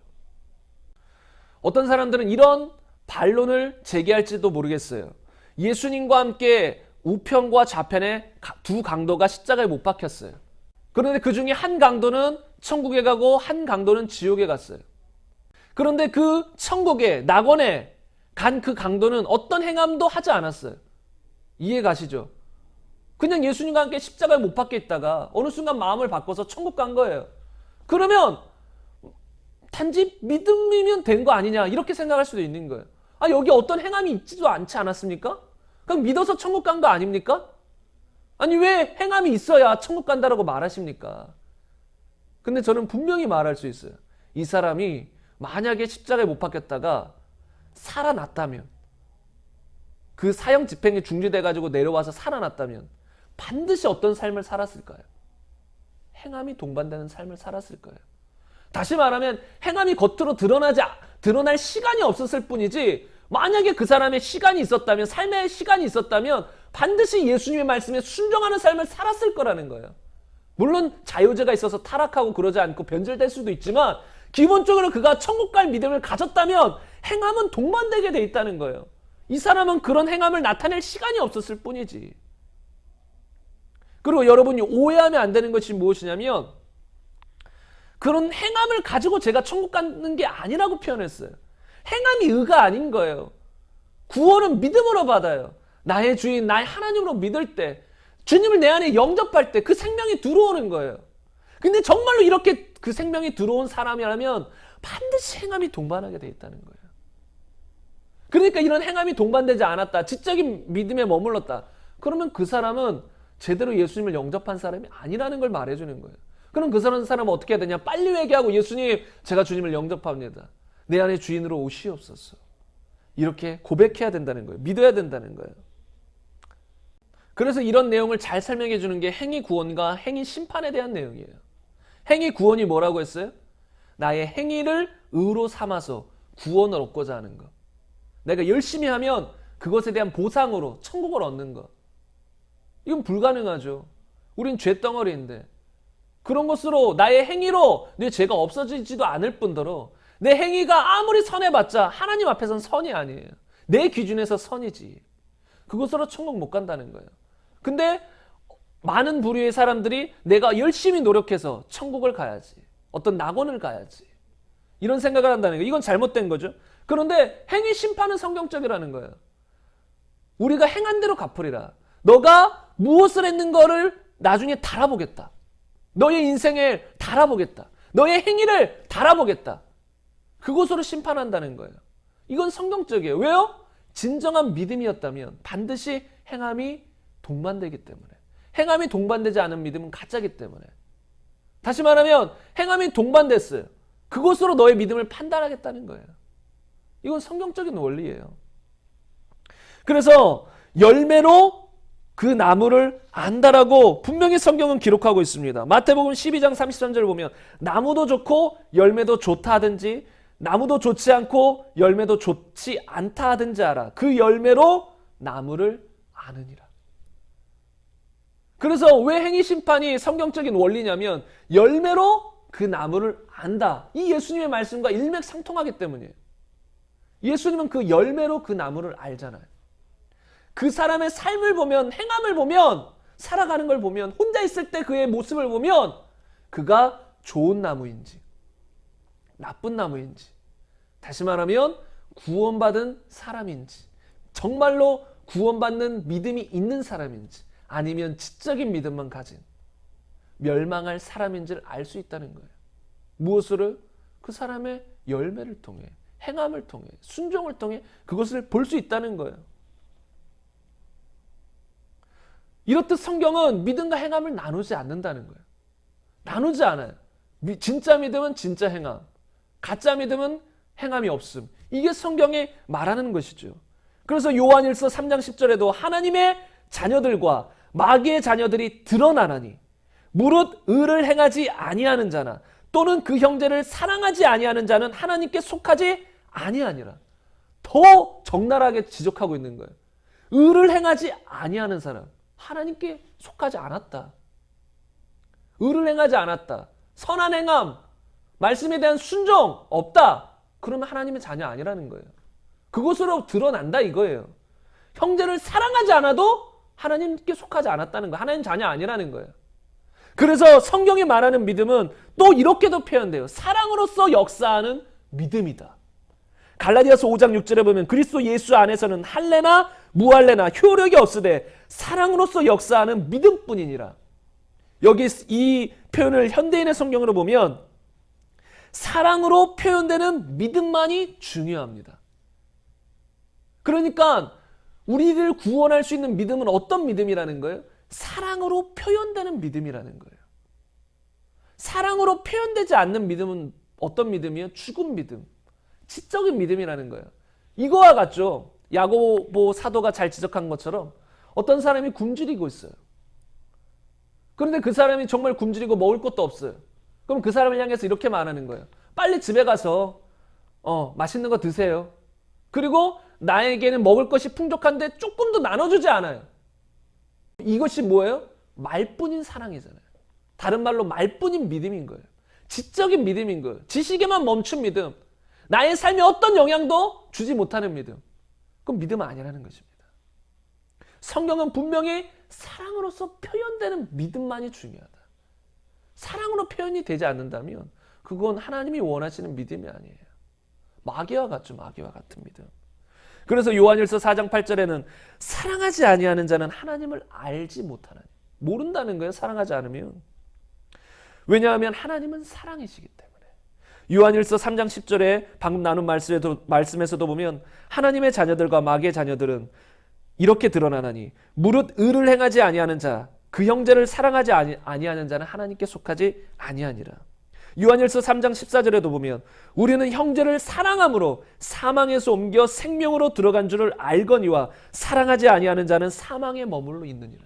어떤 사람들은 이런 반론을 제기할지도 모르겠어요. 예수님과 함께 우편과 좌편에 두 강도가 십자가에 못 박혔어요. 그런데 그 중에 한 강도는 천국에 가고 한 강도는 지옥에 갔어요. 그런데 그 천국에, 낙원에 간 그 강도는 어떤 행함도 하지 않았어요. 이해 가시죠? 그냥 예수님과 함께 십자가에 못 박혀 있다가 어느 순간 마음을 바꿔서 천국 간 거예요. 그러면 단지 믿음이면 된 거 아니냐 이렇게 생각할 수도 있는 거예요. 아, 여기 어떤 행함이 있지도 않지 않았습니까? 그럼 믿어서 천국 간 거 아닙니까? 아니 왜 행함이 있어야 천국 간다라고 말하십니까? 근데 저는 분명히 말할 수 있어요. 이 사람이 만약에 십자가에 못 박혔다가 살아났다면, 그 사형 집행이 중지돼가지고 내려와서 살아났다면 반드시 어떤 삶을 살았을까요? 행함이 동반되는 삶을 살았을 거예요. 다시 말하면 행함이 겉으로 드러날 시간이 없었을 뿐이지, 만약에 그 사람의 시간이 있었다면, 삶의 시간이 있었다면 반드시 예수님의 말씀에 순종하는 삶을 살았을 거라는 거예요. 물론 자유죄가 있어서 타락하고 그러지 않고 변절될 수도 있지만 기본적으로 그가 천국 갈 믿음을 가졌다면 행함은 동반되게 돼 있다는 거예요. 이 사람은 그런 행함을 나타낼 시간이 없었을 뿐이지. 그리고 여러분이 오해하면 안 되는 것이 무엇이냐면, 그런 행함을 가지고 제가 천국 가는 게 아니라고 표현했어요. 행함이 의가 아닌 거예요. 구원은 믿음으로 받아요. 나의 주인, 나의 하나님으로 믿을 때, 주님을 내 안에 영접할 때 그 생명이 들어오는 거예요. 근데 정말로 이렇게 그 생명이 들어온 사람이라면 반드시 행함이 동반하게 돼 있다는 거예요. 그러니까 이런 행함이 동반되지 않았다, 지적인 믿음에 머물렀다, 그러면 그 사람은 제대로 예수님을 영접한 사람이 아니라는 걸 말해주는 거예요. 그럼 그 사람은 어떻게 해야 되냐? 빨리 회개하고 예수님, 제가 주님을 영접합니다. 내 안에 주인으로 오시옵소서. 이렇게 고백해야 된다는 거예요. 믿어야 된다는 거예요. 그래서 이런 내용을 잘 설명해 주는 게 행위 구원과 행위 심판에 대한 내용이에요. 행위 구원이 뭐라고 했어요? 나의 행위를 의로 삼아서 구원을 얻고자 하는 것. 내가 열심히 하면 그것에 대한 보상으로 천국을 얻는 것. 이건 불가능하죠. 우린 죄덩어리인데 그런 것으로, 나의 행위로 내 죄가 없어지지도 않을 뿐더러 내 행위가 아무리 선해봤자 하나님 앞에서는 선이 아니에요. 내 기준에서 선이지. 그것으로 천국 못 간다는 거예요. 근데 많은 부류의 사람들이 내가 열심히 노력해서 천국을 가야지, 어떤 낙원을 가야지, 이런 생각을 한다는 거예요. 이건 잘못된 거죠. 그런데 행위 심판은 성경적이라는 거예요. 우리가 행한 대로 갚으리라. 너가 무엇을 했는 거를 나중에 달아보겠다. 너의 인생을 달아보겠다. 너의 행위를 달아보겠다. 그것으로 심판한다는 거예요. 이건 성경적이에요. 왜요? 진정한 믿음이었다면 반드시 행함이 동반되기 때문에. 행함이 동반되지 않은 믿음은 가짜이기 때문에. 다시 말하면 행함이 동반됐어요. 그것으로 너의 믿음을 판단하겠다는 거예요. 이건 성경적인 원리예요. 그래서 열매로 그 나무를 안다라고 분명히 성경은 기록하고 있습니다. 마태복음 12장 33절을 보면 나무도 좋고 열매도 좋다 하든지 나무도 좋지 않고 열매도 좋지 않다 하든지 알아. 그 열매로 나무를 아느니라. 그래서 왜 행위 심판이 성경적인 원리냐면 열매로 그 나무를 안다. 이 예수님의 말씀과 일맥상통하기 때문이에요. 예수님은 그 열매로 그 나무를 알잖아요. 그 사람의 삶을 보면, 행함을 보면 살아가는 걸 보면, 혼자 있을 때 그의 모습을 보면 그가 좋은 나무인지 나쁜 나무인지, 다시 말하면 구원받은 사람인지, 정말로 구원받는 믿음이 있는 사람인지, 아니면 지적인 믿음만 가진 멸망할 사람인지를 알 수 있다는 거예요. 무엇으로? 그 사람의 열매를 통해, 행함을 통해, 순종을 통해 그것을 볼 수 있다는 거예요. 이렇듯 성경은 믿음과 행함을 나누지 않는다는 거예요. 나누지 않아요. 진짜 믿음은 진짜 행함, 가짜 믿음은 행함이 없음. 이게 성경에 말하는 것이죠. 그래서 요한일서 3장 10절에도 하나님의 자녀들과 마귀의 자녀들이 드러나나니 무릇 의를 행하지 아니하는 자나 또는 그 형제를 사랑하지 아니하는 자는 하나님께 속하지 아니하니라. 더 적나라하게 지적하고 있는 거예요. 의를 행하지 아니하는 사람, 하나님께 속하지 않았다. 의를 행하지 않았다. 선한 행함, 말씀에 대한 순종 없다. 그러면 하나님의 자녀 아니라는 거예요. 그것으로 드러난다 이거예요. 형제를 사랑하지 않아도 하나님께 속하지 않았다는 거예요. 하나님 자녀 아니라는 거예요. 그래서 성경이 말하는 믿음은 또 이렇게도 표현돼요. 사랑으로서 역사하는 믿음이다. 갈라디아서 5장 6절에 보면 그리스도 예수 안에서는 할례나 무할례나 효력이 없으되 사랑으로서 역사하는 믿음뿐이니라. 여기 이 표현을 현대인의 성경으로 보면 사랑으로 표현되는 믿음만이 중요합니다. 그러니까 우리를 구원할 수 있는 믿음은 어떤 믿음이라는 거예요? 사랑으로 표현되는 믿음이라는 거예요. 사랑으로 표현되지 않는 믿음은 어떤 믿음이에요? 죽은 믿음, 지적인 믿음이라는 거예요. 이거와 같죠. 야고보 사도가 잘 지적한 것처럼 어떤 사람이 굶주리고 있어요. 그런데 그 사람이 정말 굶주리고 먹을 것도 없어요. 그럼 그 사람을 향해서 이렇게 말하는 거예요. 빨리 집에 가서 맛있는 거 드세요. 그리고 나에게는 먹을 것이 풍족한데 조금도 나눠주지 않아요. 이것이 뭐예요? 말뿐인 사랑이잖아요. 다른 말로 말뿐인 믿음인 거예요. 지적인 믿음인 거예요. 지식에만 멈춘 믿음. 나의 삶에 어떤 영향도 주지 못하는 믿음. 그건 믿음 아니라는 것입니다. 성경은 분명히 사랑으로서 표현되는 믿음만이 중요하다. 사랑으로 표현이 되지 않는다면 그건 하나님이 원하시는 믿음이 아니에요. 마귀와 같죠. 마귀와 같은 믿음. 그래서 요한일서 4장 8절에는 사랑하지 아니하는 자는 하나님을 알지 못하나니. 모른다는 거예요. 사랑하지 않으면. 왜냐하면 하나님은 사랑이시기 때문에. 요한일서 3장 10절에 방금 나눈 말씀에서도 보면 하나님의 자녀들과 마귀의 자녀들은 이렇게 드러나나니 무릇 의를 행하지 아니하는 자, 그 형제를 사랑하지 아니하는 자는 하나님께 속하지 아니하니라. 요한일서 3장 14절에도 보면 우리는 형제를 사랑함으로 사망에서 옮겨 생명으로 들어간 줄을 알거니와 사랑하지 아니하는 자는 사망에 머물러 있느니라.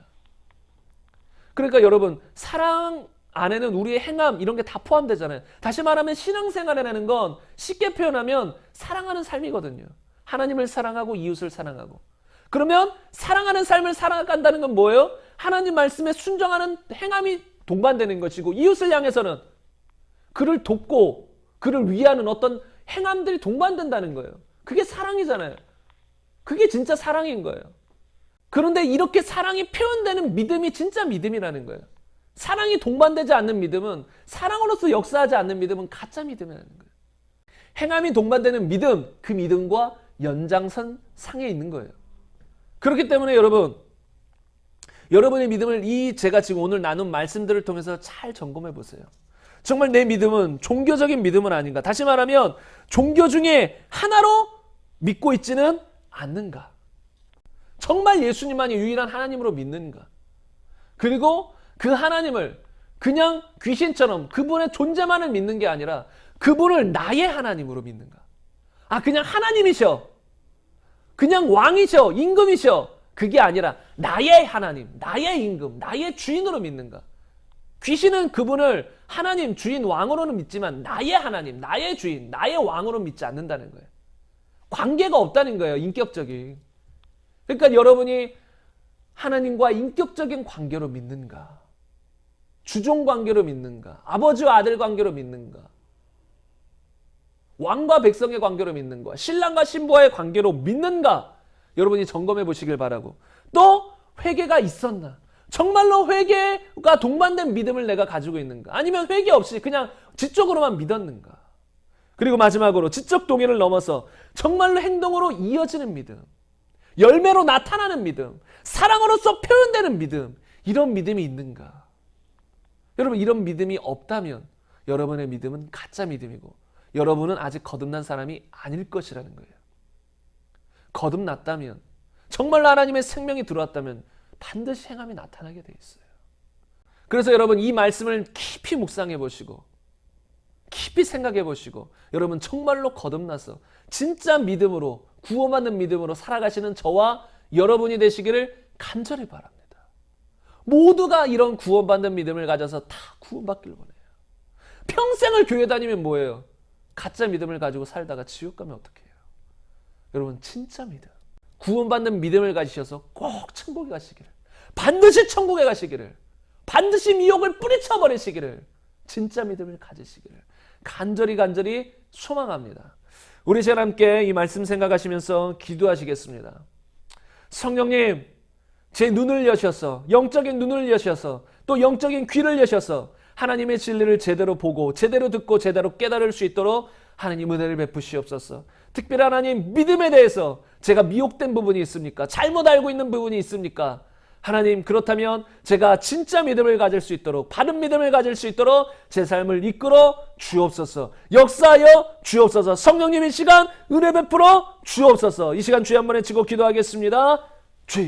그러니까 여러분, 사랑 안에는 우리의 행함 이런 게 다 포함되잖아요. 다시 말하면 신앙생활이라는 건 쉽게 표현하면 사랑하는 삶이거든요. 하나님을 사랑하고 이웃을 사랑하고. 그러면 사랑하는 삶을 살아간다는 건 뭐예요? 하나님 말씀에 순종하는 행함이 동반되는 것이고, 이웃을 향해서는 그를 돕고 그를 위하는 어떤 행함들이 동반된다는 거예요. 그게 사랑이잖아요. 그게 진짜 사랑인 거예요. 그런데 이렇게 사랑이 표현되는 믿음이 진짜 믿음이라는 거예요. 사랑이 동반되지 않는 믿음은, 사랑으로서 역사하지 않는 믿음은 가짜 믿음이라는 거예요. 행함이 동반되는 믿음, 그 믿음과 연장선 상에 있는 거예요. 그렇기 때문에 여러분의 믿음을 제가 지금 오늘 나눈 말씀들을 통해서 잘 점검해 보세요. 정말 내 믿음은 종교적인 믿음은 아닌가? 다시 말하면 종교 중에 하나로 믿고 있지는 않는가? 정말 예수님만이 유일한 하나님으로 믿는가? 그리고 그 하나님을 그냥 귀신처럼 그분의 존재만을 믿는 게 아니라 그분을 나의 하나님으로 믿는가? 그냥 하나님이셔. 그냥 왕이셔. 임금이셔. 그게 아니라 나의 하나님, 나의 임금, 나의 주인으로 믿는가? 귀신은 그분을 하나님, 주인, 왕으로는 믿지만 나의 하나님, 나의 주인, 나의 왕으로 믿지 않는다는 거예요. 관계가 없다는 거예요. 인격적인. 그러니까 여러분이 하나님과 인격적인 관계로 믿는가? 주종 관계로 믿는가? 아버지와 아들 관계로 믿는가? 왕과 백성의 관계로 믿는가? 신랑과 신부와의 관계로 믿는가? 여러분이 점검해 보시길 바라고. 또 회개가 있었나? 정말로 회개가 동반된 믿음을 내가 가지고 있는가? 아니면 회개 없이 그냥 지적으로만 믿었는가? 그리고 마지막으로 지적 동의를 넘어서 정말로 행동으로 이어지는 믿음, 열매로 나타나는 믿음, 사랑으로서 표현되는 믿음, 이런 믿음이 있는가? 여러분, 이런 믿음이 없다면 여러분의 믿음은 가짜 믿음이고 여러분은 아직 거듭난 사람이 아닐 것이라는 거예요. 거듭났다면, 정말로 하나님의 생명이 들어왔다면 반드시 행함이 나타나게 돼 있어요. 그래서 여러분, 이 말씀을 깊이 묵상해 보시고 깊이 생각해 보시고 여러분 정말로 거듭나서 진짜 믿음으로, 구원받는 믿음으로 살아가시는 저와 여러분이 되시기를 간절히 바랍니다. 모두가 이런 구원받는 믿음을 가져서 다 구원받기를 원해요. 평생을 교회 다니면 뭐예요? 가짜 믿음을 가지고 살다가 지옥 가면 어떡해요? 여러분, 진짜 믿음, 구원받는 믿음을 가지셔서 꼭 천국에 가시기를, 반드시 천국에 가시기를, 반드시 미혹을 뿌리쳐 버리시기를, 진짜 믿음을 가지시기를 간절히 소망합니다. 우리 제가 함께 이 말씀 생각하시면서 기도하시겠습니다. 성령님, 제 눈을 여셔서, 영적인 눈을 여셔서, 또 영적인 귀를 여셔서 하나님의 진리를 제대로 보고 제대로 듣고 제대로 깨달을 수 있도록 하나님 은혜를 베푸시옵소서. 특별히 하나님, 믿음에 대해서 제가 미혹된 부분이 있습니까? 잘못 알고 있는 부분이 있습니까? 하나님, 그렇다면 제가 진짜 믿음을 가질 수 있도록, 바른 믿음을 가질 수 있도록 제 삶을 이끌어 주옵소서. 역사하여 주옵소서. 성령님, 이 시간 은혜 베풀어 주옵소서. 이 시간 주여 한번 외치고 기도하겠습니다.